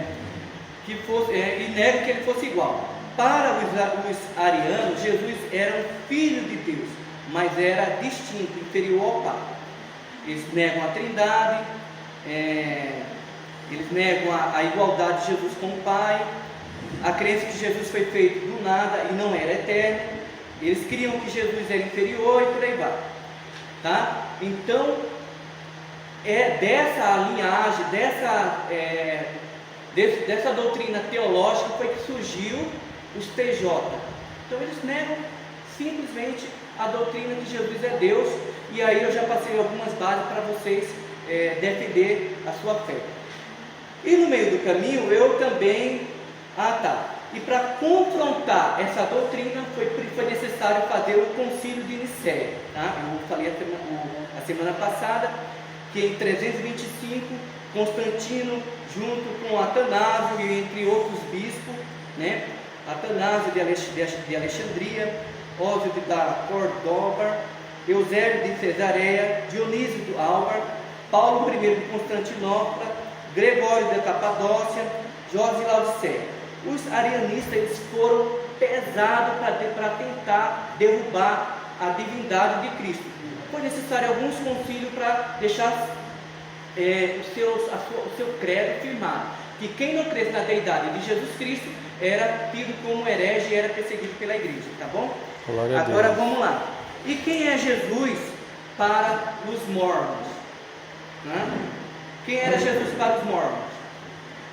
[SPEAKER 2] nega que ele fosse igual. Para os arianos, Jesus era um filho de Deus, mas era distinto, inferior ao Pai. Eles negam a trindade, eles negam a igualdade de Jesus com o Pai, a crença que Jesus foi feito do nada e não era eterno. Eles criam que Jesus era inferior e por aí vai, tá? Então, dessa linhagem, dessa doutrina teológica foi que surgiu os TJ. Então eles negam simplesmente a doutrina que Jesus é Deus, e aí eu já passei algumas bases para vocês defender a sua fé. E no meio do caminho eu também, e para confrontar essa doutrina foi necessário fazer o concílio de Nicéia, tá? Eu falei a semana passada que em 325 Constantino, junto com Atanásio e entre outros bispos, né? Atanásio de Alexandria, Ósio da Córdoba, Eusébio de Cesareia, Dionísio do Álvar, Paulo I de Constantinopla, Gregório da Capadócia, Jorge de Laodiceia. Os arianistas eles foram pesados para tentar derrubar a divindade de Cristo. Foi necessário alguns concílios para deixar o seu credo firmado, que quem não cresce na deidade de Jesus Cristo era tido como herege e era perseguido pela igreja, tá bom?
[SPEAKER 1] Glória a
[SPEAKER 2] Agora
[SPEAKER 1] Deus.
[SPEAKER 2] vamos lá. E quem é Jesus para os mormons? Né? Quem era Jesus para os mormons?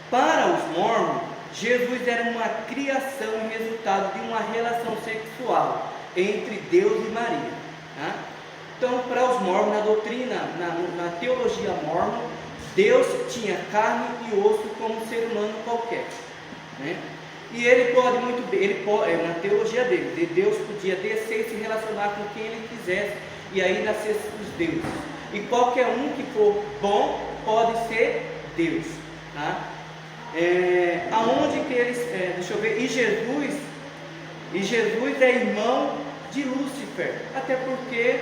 [SPEAKER 2] Para os mormons, Jesus era uma criação e resultado de uma relação sexual entre Deus e Maria. Tá? Então, para os mormons, na doutrina, na teologia mormon, Deus tinha carne e osso como um ser humano qualquer. Né? E ele pode muito bem, na teologia dele, Deus podia descer e se relacionar com quem ele quisesse, e aí nascesse os deuses. E qualquer um que for bom pode ser Deus. Tá? Aonde que eles, deixa eu ver, e Jesus é irmão de Lúcifer, até porque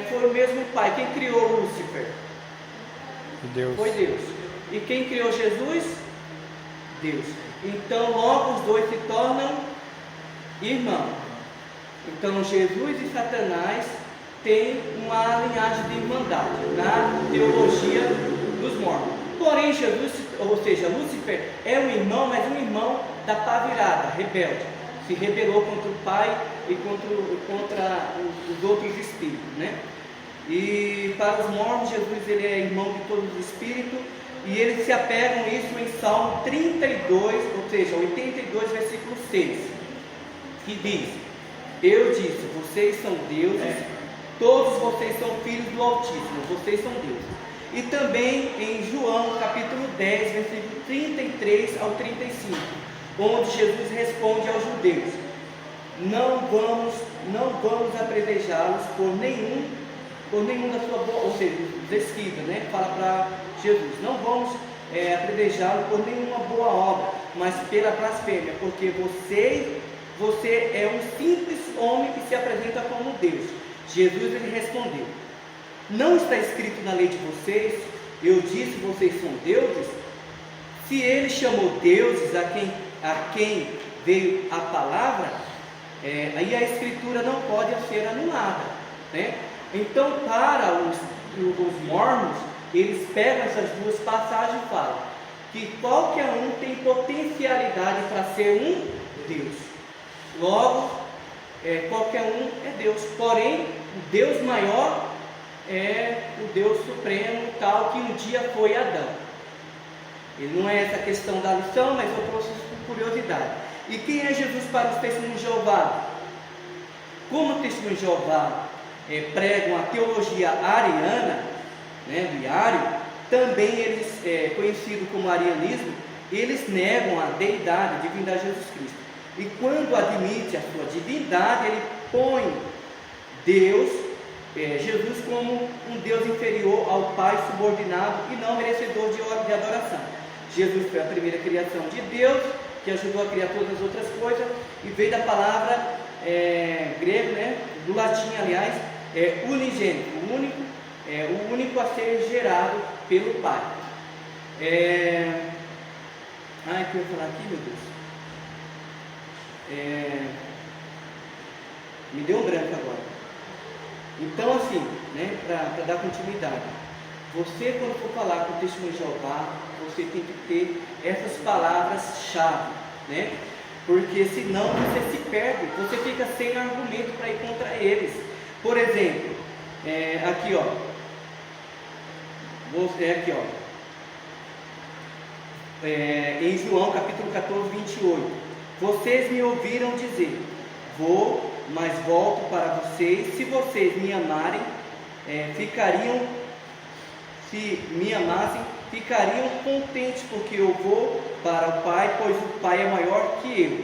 [SPEAKER 2] foi o mesmo pai. Quem criou Lúcifer?
[SPEAKER 1] Deus.
[SPEAKER 2] Foi Deus. E quem criou Jesus? Deus. Então logo os dois se tornam irmãos. Então Jesus e Satanás têm uma linhagem de irmandade na teologia dos mormons. Porém Jesus, ou seja, Lúcifer é um irmão, mas um irmão da pá virada, rebelde. Se rebelou contra o pai e contra os outros espíritos, né? E para os mormons, Jesus ele é irmão de todos os espíritos, e eles se apegam isso em Salmo 32, ou seja, 82, versículo 6, que diz: eu disse, vocês são deuses, todos vocês são filhos do Altíssimo, vocês são deuses. E também em João capítulo 10, versículo 33 ao 35, onde Jesus responde aos judeus: não vamos apredejá-los por nenhum da sua boa, ou seja, os escribas, né? Fala para Jesus: não vamos apredejá-lo por nenhuma boa obra, mas pela blasfêmia, porque você é um simples homem que se apresenta como Deus. Jesus ele respondeu: não está escrito na lei de vocês, eu disse vocês são deuses? Se ele chamou deuses a quem veio a palavra, aí a escritura não pode ser anulada, né? Então, para os mormons, eles pegam essas duas passagens e falam que qualquer um tem potencialidade para ser um Deus. Logo, qualquer um é Deus. Porém, o Deus maior é o Deus supremo, tal que um dia foi Adão. Ele não é essa questão da lição, mas eu trouxe isso por curiosidade. E quem é Jesus para os testemunhos de Jeová? Como o testemunho de Jeová pregam a teologia ariana, né, do Iário, também eles, conhecido como arianismo, eles negam a deidade, a divindade de Jesus Cristo. E quando admite a sua divindade, ele põe Deus, Jesus, como um Deus inferior ao Pai, subordinado e não merecedor de adoração. Jesus foi a primeira criação de Deus, que ajudou a criar todas as outras coisas, e veio da palavra grego, né, do latim, aliás, unigênito, o único a ser gerado pelo Pai. O que eu ia falar aqui, meu Deus? Me deu um branco agora. Então, assim, né, para dar continuidade, você, quando for falar com o testemunho de Jeová, você tem que ter essas palavras-chave, né? Porque senão você se perde, você fica sem argumento para ir contra eles. Por exemplo, aqui ó, em João capítulo 14, 28, vocês me ouviram dizer, vou, mas volto para vocês. Se vocês me amarem, se me amassem, ficariam contentes, porque eu vou para o Pai, pois o Pai é maior que eu.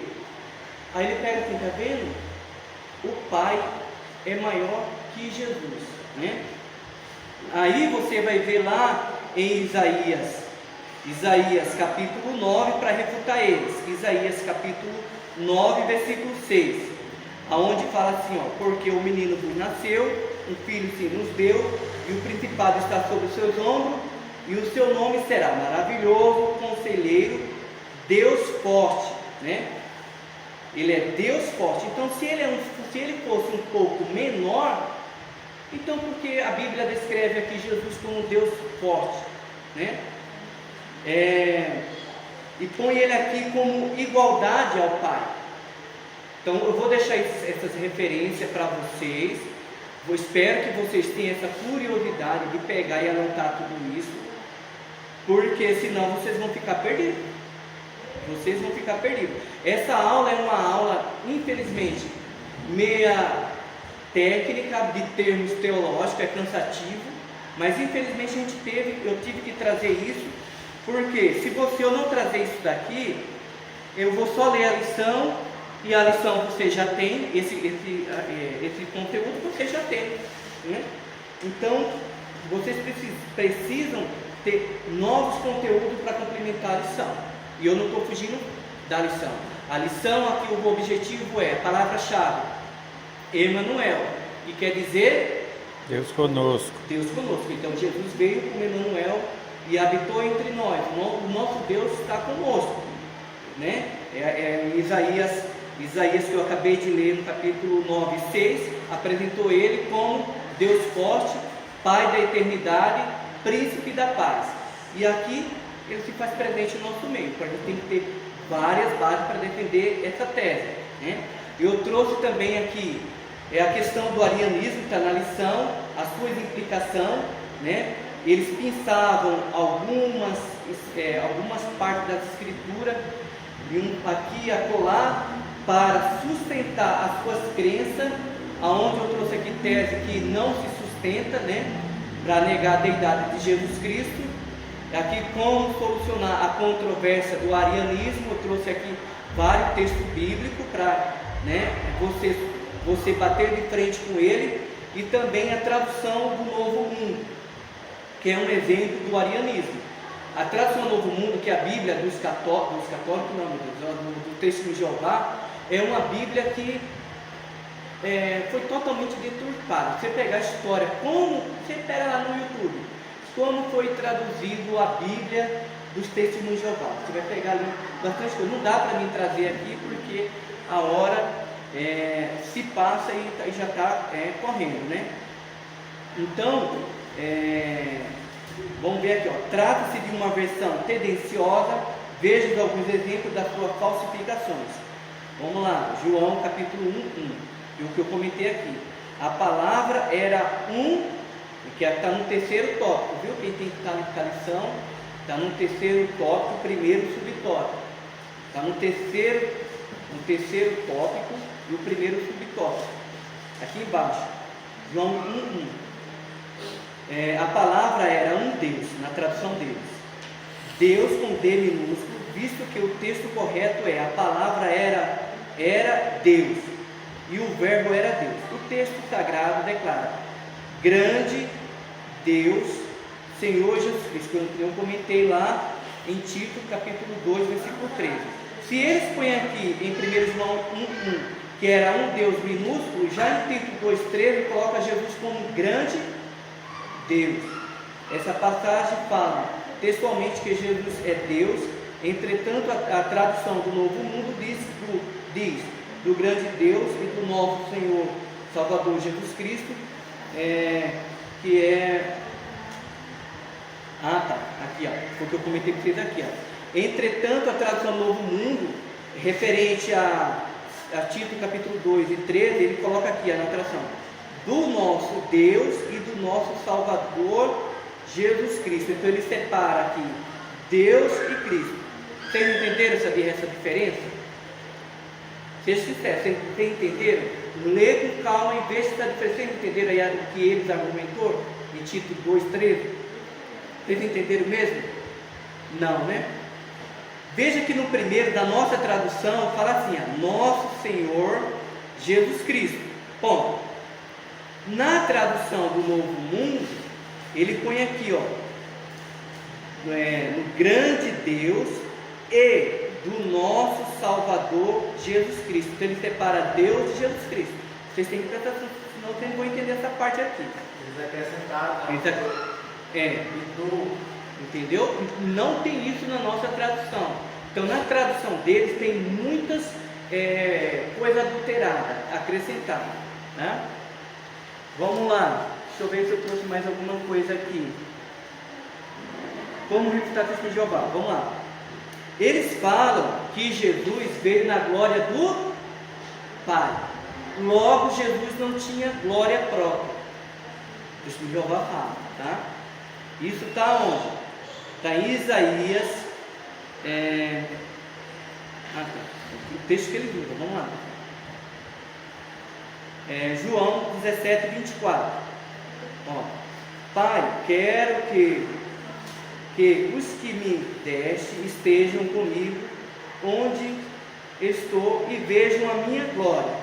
[SPEAKER 2] Aí ele pega aqui, está vendo? O Pai é maior que Jesus, né? Aí você vai ver lá em Isaías capítulo 9, para refutar eles. Isaías capítulo 9, versículo 6, aonde fala assim, ó: porque o menino vos nasceu, um filho se nos deu, e o principado está sobre os seus ombros, e o seu nome será Maravilhoso, Conselheiro, Deus Forte, né? Ele é Deus Forte. Então, se ele fosse um pouco menor, então por que a Bíblia descreve aqui Jesus como Deus Forte, né? e põe ele aqui como igualdade ao Pai. Então eu vou deixar essas referências para vocês. Eu espero que vocês tenham essa curiosidade de pegar e anotar tudo isso, porque senão vocês vão ficar perdidos. Vocês vão ficar perdidos. Essa aula é uma aula, infelizmente, meia técnica, de termos teológicos, é cansativo, mas infelizmente eu tive que trazer isso, porque se eu não trazer isso daqui, eu vou só ler a lição, e a lição você já tem, esse conteúdo você já tem, né? Então, vocês precisam ter novos conteúdos para complementar a lição, e eu não estou fugindo da lição. A lição aqui, o objetivo é a palavra-chave, Emmanuel, que quer dizer
[SPEAKER 1] Deus conosco.
[SPEAKER 2] Deus conosco. Então Jesus veio como Emmanuel e habitou entre nós. O nosso Deus está conosco, né? Isaías que eu acabei de ler no capítulo 9, 6, apresentou ele como Deus forte, Pai da eternidade, Príncipe da paz. E aqui ele se faz presente no nosso meio. Então a gente tem que ter várias bases para defender essa tese, né? Eu trouxe também aqui a questão do arianismo, está na lição, as suas implicações, né? Eles pensavam algumas partes das escrituras, aqui e acolá, para sustentar as suas crenças, aonde eu trouxe aqui tese que não se sustenta, né? Para negar a deidade de Jesus Cristo. Aqui como solucionar a controvérsia do arianismo, eu trouxe aqui vários textos bíblicos para, né, você bater de frente com ele, e também a tradução do Novo Mundo, que é um exemplo do arianismo. A tradução do Novo Mundo, que é a Bíblia dos católicos, do Testemunho de Jeová, é uma Bíblia que foi totalmente deturpada. Você pegar a história, você pega lá no YouTube, como foi traduzido a Bíblia dos Testemunhos de Jeová. Você vai pegar ali bastante coisa. Não dá para mim trazer aqui, porque a hora se passa e já está correndo, né? Então, vamos ver aqui, ó. Trata-se de uma versão tendenciosa. Veja alguns exemplos das suas falsificações. Vamos lá, João capítulo 1, e o que eu comentei aqui. A palavra era que está no terceiro tópico, viu? Quem tem que estar na lição, está no terceiro tópico, primeiro subtópico. Está no terceiro tópico e o primeiro subtópico. Aqui embaixo, João 1. A palavra era um Deus, na tradução deles. Deus com D minúsculo, visto que o texto correto a palavra era Deus, e o verbo era Deus. O texto sagrado declara: grande Deus, Senhor Jesus Cristo, que eu comentei lá em Tito, capítulo 2, versículo 13. Se eles põem aqui em 1 João 1, que era um Deus minúsculo, já em Tito 2,13 coloca Jesus como grande Deus. Essa passagem fala textualmente que Jesus é Deus. Entretanto, a tradução do Novo Mundo diz do grande Deus e do nosso Senhor Salvador Jesus Cristo, que é... aqui, porque eu comentei com vocês aqui, Entretanto, a tradução do Novo Mundo, referente a Tito capítulo 2 e 13, ele coloca aqui na tradução: do nosso Deus e do nosso Salvador Jesus Cristo. Então ele separa aqui Deus e Cristo. Vocês entenderam essa diferença? Seja sincero, vocês entenderam? Lê com calma e veja se está diferente. Vocês entenderam aí o que eles argumentou em Tito 2,13? Vocês entenderam mesmo? Não, né? Veja que no primeiro da nossa tradução fala assim: nosso Senhor Jesus Cristo. Ponto. Na tradução do Novo Mundo, ele põe aqui, no grande Deus e do nosso Salvador Jesus Cristo. Então ele separa Deus e Jesus Cristo. Vocês têm que prestar atenção, senão vocês não vão entender essa parte aqui.
[SPEAKER 4] Eles acrescentaram.
[SPEAKER 2] Entendeu? Não tem isso na nossa tradução. Então na tradução deles tem muitas coisas adulteradas, acrescentadas, né? Vamos lá, deixa eu ver se eu trouxe mais alguma coisa aqui. Como refutar o testemunho de Jeová? Vamos lá. Eles falam que Jesus veio na glória do Pai. Logo, Jesus não tinha glória própria. O testemunho de Jeová fala, tá? Isso está onde? Está em Isaías. O texto que ele usa, vamos lá. João 17, 24. Ó, Pai, quero que os que me deste estejam comigo onde estou e vejam a minha glória,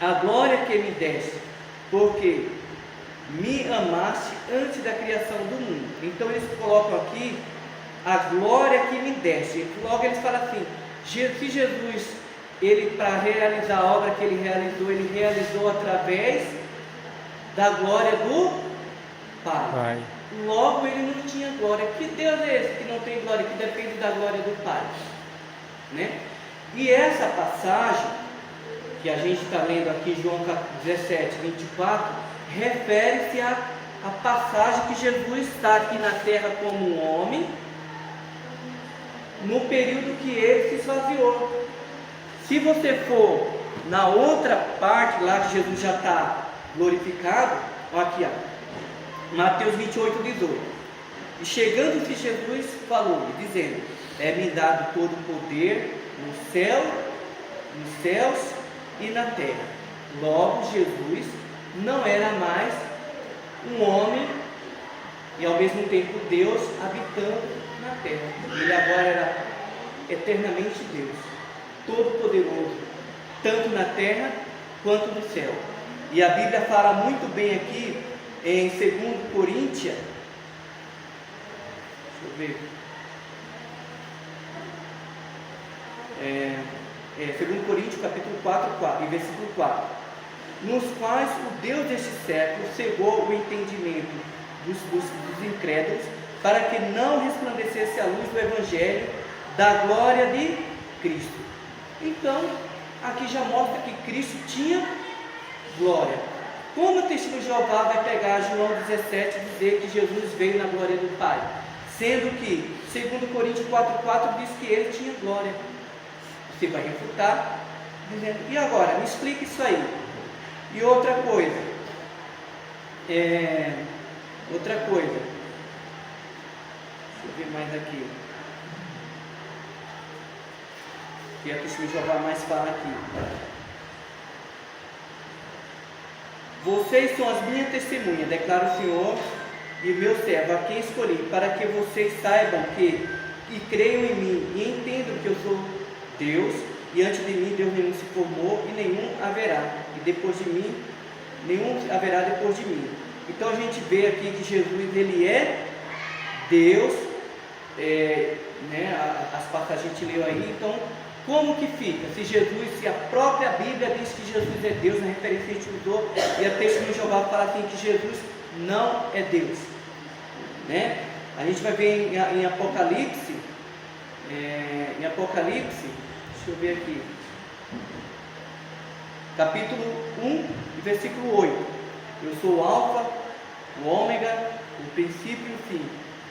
[SPEAKER 2] a glória que me deste, porque me amaste antes da criação do mundo. Então eles colocam aqui a glória que me deste. Logo eles falam assim: se Jesus, ele, para realizar a obra que ele realizou através da glória do Pai. Logo ele não tinha glória. Que Deus é esse que não tem glória, que depende da glória do Pai, né? E essa passagem que a gente está lendo aqui, João 17, 24, refere-se à passagem que Jesus está aqui na terra como um homem, no período que ele se esvaziou. Se você for na outra parte lá que Jesus já está glorificado, aqui, ó, Mateus 28, 18. E chegando-se Jesus falou, dizendo: é-me dado todo o poder no céu, nos céus e na terra. Logo, Jesus não era mais um homem e ao mesmo tempo Deus habitando na terra. Ele agora era eternamente Deus, todo-poderoso, tanto na terra quanto no céu. E a Bíblia fala muito bem aqui em 2 Coríntios, deixa eu ver, 2 Coríntios capítulo 4, e versículo 4, nos quais o Deus deste século cegou o entendimento dos incrédulos, para que não resplandecesse a luz do Evangelho da glória de Cristo. Então, aqui já mostra que Cristo tinha glória. Como o testemunho de Jeová vai pegar João 17 e dizer que Jesus veio na glória do Pai? Sendo que 2 Coríntios 4,4 diz que ele tinha glória. Você vai refutar, dizendo: e agora? Me explica isso aí. E outra coisa, deixa eu ver mais aqui, que é o testemunho de Jeová mais fala aqui. Vocês são as minhas testemunhas, declara o Senhor e o meu servo, a quem escolhi, para que vocês saibam que e creiam em mim e entendam que eu sou Deus, e antes de mim Deus nenhum se formou e nenhum haverá, e depois de mim nenhum haverá depois de mim. Então a gente vê aqui que Jesus, ele é Deus, as passagens a gente leu aí. Então como que fica? Se a própria Bíblia diz que Jesus é Deus, na referência que a gente usou, e a testemunho de Jeová fala assim que Jesus não é Deus, né? A gente vai ver em Apocalipse, deixa eu ver aqui, capítulo 1, versículo 8. Eu sou o Alfa, o Ômega, o princípio e o fim,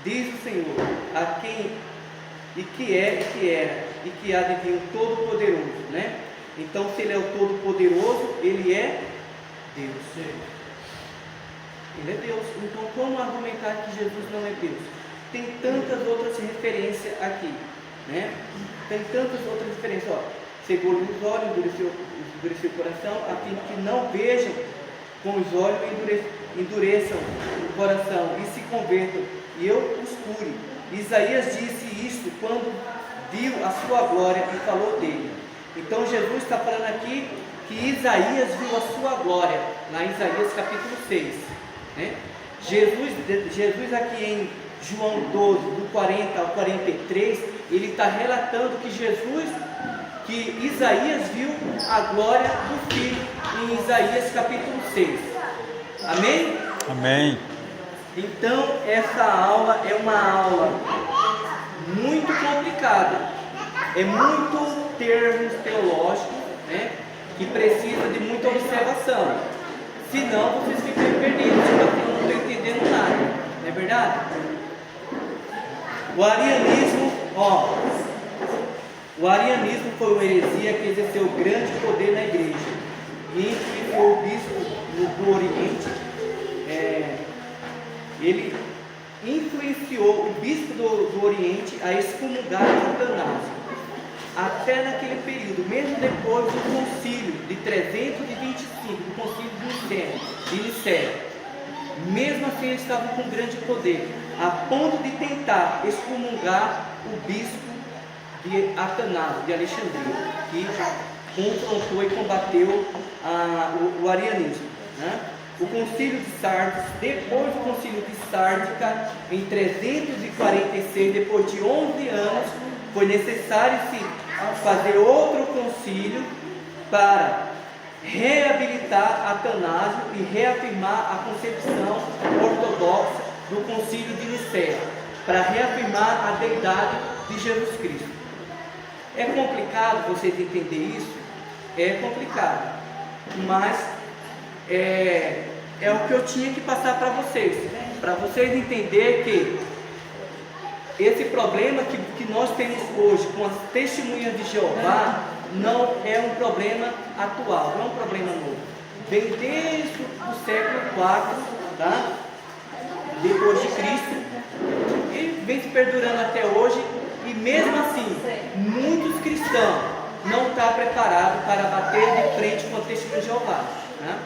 [SPEAKER 2] diz o Senhor, a quem e que é e que era e que há de vir o Todo-Poderoso, né? Então, se ele é o Todo-Poderoso, ele é Deus. Ele é Deus. Então, como argumentar que Jesus não é Deus? Tem tantas outras referências aqui, né? Tem tantas outras referências. Ó, cegou os olhos, endureceu o coração, a fim que não vejam com os olhos e endureçam o coração e se convertam, e eu os cure. Isaías disse isto quando viu a sua glória e falou dele. Então Jesus está falando aqui que Isaías viu a sua glória, lá em Isaías capítulo 6, né? Jesus aqui em João 12, do 40 ao 43, ele está relatando que Isaías viu a glória do Filho em Isaías capítulo 6. Amém?
[SPEAKER 1] Amém.
[SPEAKER 2] Então essa aula é uma aula muito complicada, é muito termos teológicos, né, que precisa de muita observação, senão vocês ficam perdidos, não estão entendendo nada, não é verdade? O arianismo, O arianismo foi uma heresia que exerceu grande poder na igreja e influenciou o bispo do Oriente. Ele influenciou o bispo do Oriente a excomungar Atanásio. Até naquele período, mesmo depois do concílio de 325, do concílio de Nicéia, mesmo assim eles estavam com grande poder, a ponto de tentar excomungar o bispo de Atanásio, de Alexandria, que confrontou e combateu o arianismo, né? O concílio de Sardes, depois do concílio de Sárdica, em 346, depois de 11 anos, foi necessário se fazer outro concílio para reabilitar Atanásio e reafirmar a concepção ortodoxa do concílio de Nicéia, para reafirmar a deidade de Jesus Cristo. É complicado vocês entenderem isso? É complicado, mas é o que eu tinha que passar para vocês entenderem que esse problema que nós temos hoje com as testemunhas de Jeová não é um problema atual, não é um problema novo. Vem desde o século IV, tá? Depois de Cristo, e vem se perdurando até hoje, e mesmo assim, muitos cristãos não estão preparados para bater de frente com a testemunha de Jeová, né?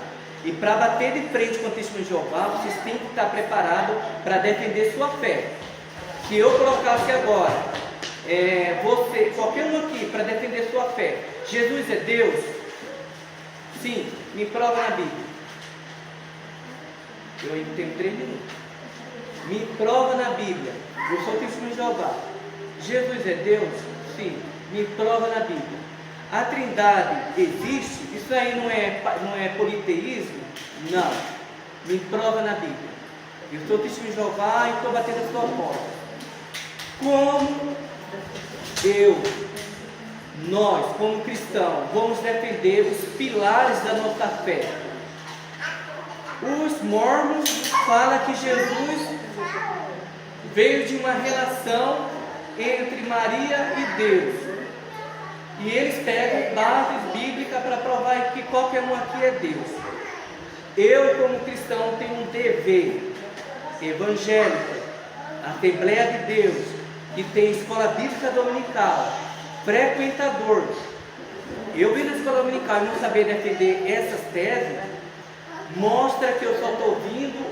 [SPEAKER 2] E para bater de frente com a testemunha de Jeová, vocês têm que estar preparados para defender sua fé. Se eu colocasse agora, qualquer um aqui, para defender sua fé, Jesus é Deus? Sim, me prova na Bíblia. Eu ainda tenho 3 minutos. Me prova na Bíblia. Eu sou testemunho de Jeová. Jesus é Deus? Sim, me prova na Bíblia. A Trindade existe? Isso aí não é politeísmo? Não. Me prova na Bíblia. Eu sou testemunho de Jeová e estou batendo a sua porta. Como nós, como cristãos, vamos defender os pilares da nossa fé? Os mormons falam que Jesus veio de uma relação entre Maria e Deus. E eles pegam bases bíblicas para provar que qualquer um aqui é Deus. Eu, como cristão, tenho um dever evangélico, Assembleia de Deus, que tem escola bíblica dominical, frequentador. Eu vim na escola dominical e não saber defender essas teses, mostra que eu só estou vindo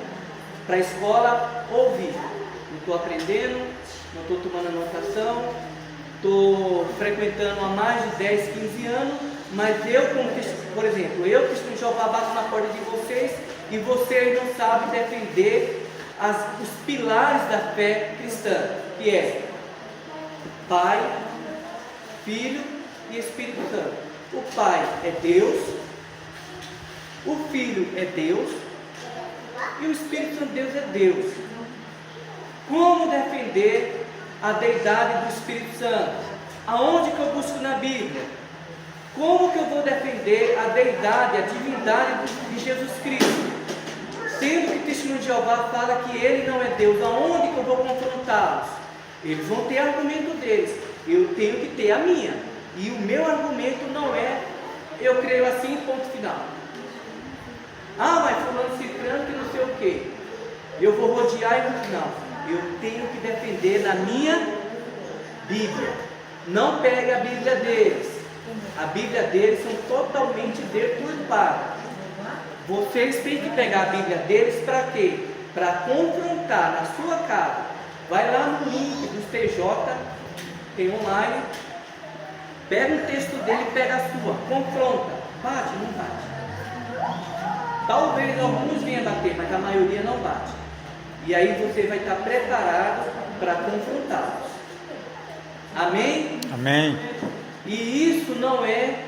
[SPEAKER 2] para a escola ouvir. Não estou aprendendo, não estou tomando anotação, estou frequentando há mais de 10, 15 anos, mas eu, por exemplo, eu que estou bato na porta de vocês e vocês não sabem defender os pilares da fé cristã, que é Pai, Filho e Espírito Santo. O Pai é Deus, o Filho é Deus e o Espírito Santo de Deus é Deus. Como defender a deidade do Espírito Santo? Aonde que eu busco na Bíblia? Como que eu vou defender a deidade, a divindade de Jesus Cristo? Sendo que o testemunho de Jeová fala que ele não é Deus, aonde que eu vou confrontá-los? Eles vão ter argumento deles, eu tenho que ter a minha. E o meu argumento não é eu creio assim, ponto final. Ah, mas fulano ciclano que não sei o que. Eu vou rodear e no final. Eu tenho que defender na minha Bíblia. Não pegue a Bíblia deles. A Bíblia deles são totalmente deturpadas. Vocês têm que pegar a Bíblia deles para quê? Para confrontar na sua casa. Vai lá no link do TJ, tem online, pega um texto dele e pega a sua, confronta, bate, não bate. Talvez alguns venham bater, mas a maioria não bate. E aí você vai estar preparado para confrontá-los. Amém?
[SPEAKER 1] Amém.
[SPEAKER 2] E isso não é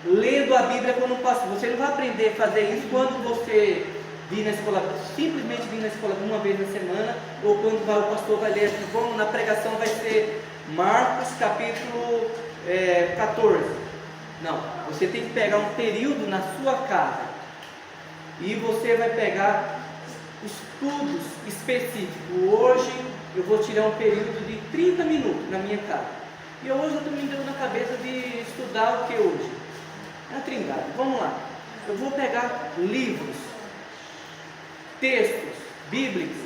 [SPEAKER 2] lendo a Bíblia quando passa. Você não vai aprender a fazer isso quando você vir na escola, simplesmente vir na escola uma vez na semana, ou quando o pastor vai ler assim, bom, na pregação vai ser Marcos capítulo 14. Não, você tem que pegar um período na sua casa e você vai pegar estudos específicos. Hoje eu vou tirar um período de 30 minutos na minha casa E hoje eu estou me dando na cabeça de estudar o que hoje? A Trindade. Vamos lá. Eu vou pegar livros, textos bíblicos,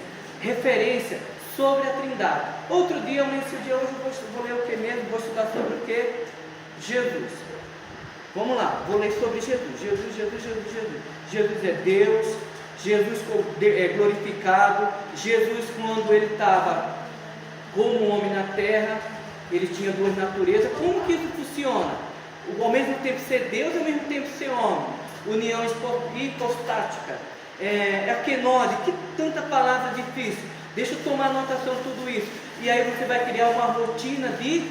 [SPEAKER 2] referência sobre a Trindade. Outro dia, nesse dia hoje eu vou ler o que mesmo? Vou estudar sobre o que? Jesus. Vamos lá, vou ler sobre Jesus. Jesus é Deus. Jesus é glorificado. Jesus, quando ele estava como homem na terra, ele tinha duas naturezas. Como que isso funciona? Ao mesmo tempo ser Deus e ao mesmo tempo ser homem. União hipostática. A kenose. Que tanta palavra difícil. Deixa eu tomar anotação de tudo isso. E aí você vai criar uma rotina de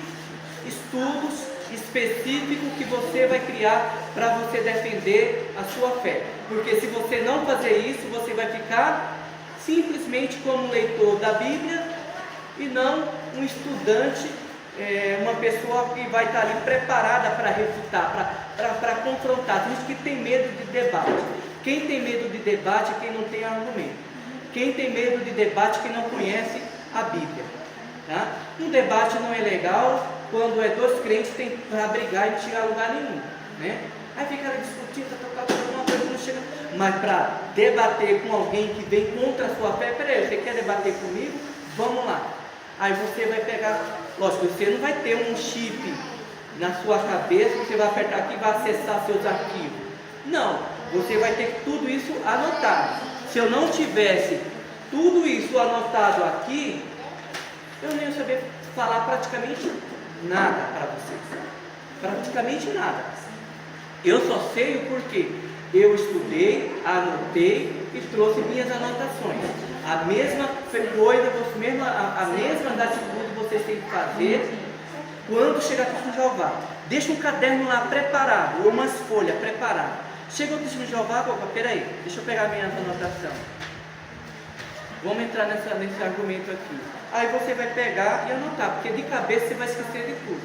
[SPEAKER 2] estudos específico que você vai criar para você defender a sua fé. Porque se você não fazer isso, você vai ficar simplesmente como um leitor da Bíblia e não um estudante, uma pessoa que vai estar ali preparada para refutar, para confrontar. Tem gente que tem medo de debate. Quem tem medo de debate é quem não tem argumento. Quem tem medo de debate é quem não conhece a Bíblia. Tá? Um debate não é legal quando dois crentes tem para brigar e não chegar a lugar nenhum, né? Aí fica discutindo, alguma coisa não chega. Mas para debater com alguém que vem contra a sua fé, peraí, você quer debater comigo? Vamos lá. Aí você vai pegar, lógico, você não vai ter um chip na sua cabeça, você vai apertar aqui e vai acessar seus arquivos. Não, você vai ter tudo isso anotado. Se eu não tivesse tudo isso anotado aqui, eu não ia saber falar praticamente nada para vocês. Praticamente nada. Eu só sei o porquê. Eu estudei, anotei e trouxe minhas anotações. A mesma coisa, a mesma atitude vocês têm que fazer quando chegar aqui no Jeová. Deixa um caderno lá preparado, ou umas folhas preparadas. Chega o testemunho de Jeová, opa, peraí, deixa eu pegar minha anotação. Vamos entrar nesse argumento aqui. Aí você vai pegar e anotar, porque de cabeça você vai esquecer de tudo.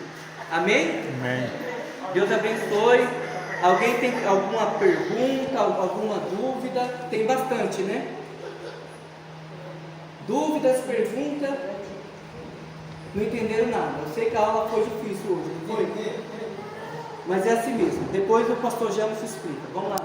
[SPEAKER 2] Amém?
[SPEAKER 1] Amém.
[SPEAKER 2] Deus abençoe. Alguém tem alguma pergunta, alguma dúvida? Tem bastante, né? Dúvidas, perguntas? Não entenderam nada. Eu sei que a aula foi difícil hoje, não foi? Mas é assim mesmo. Depois o pastor James explica. Vamos lá.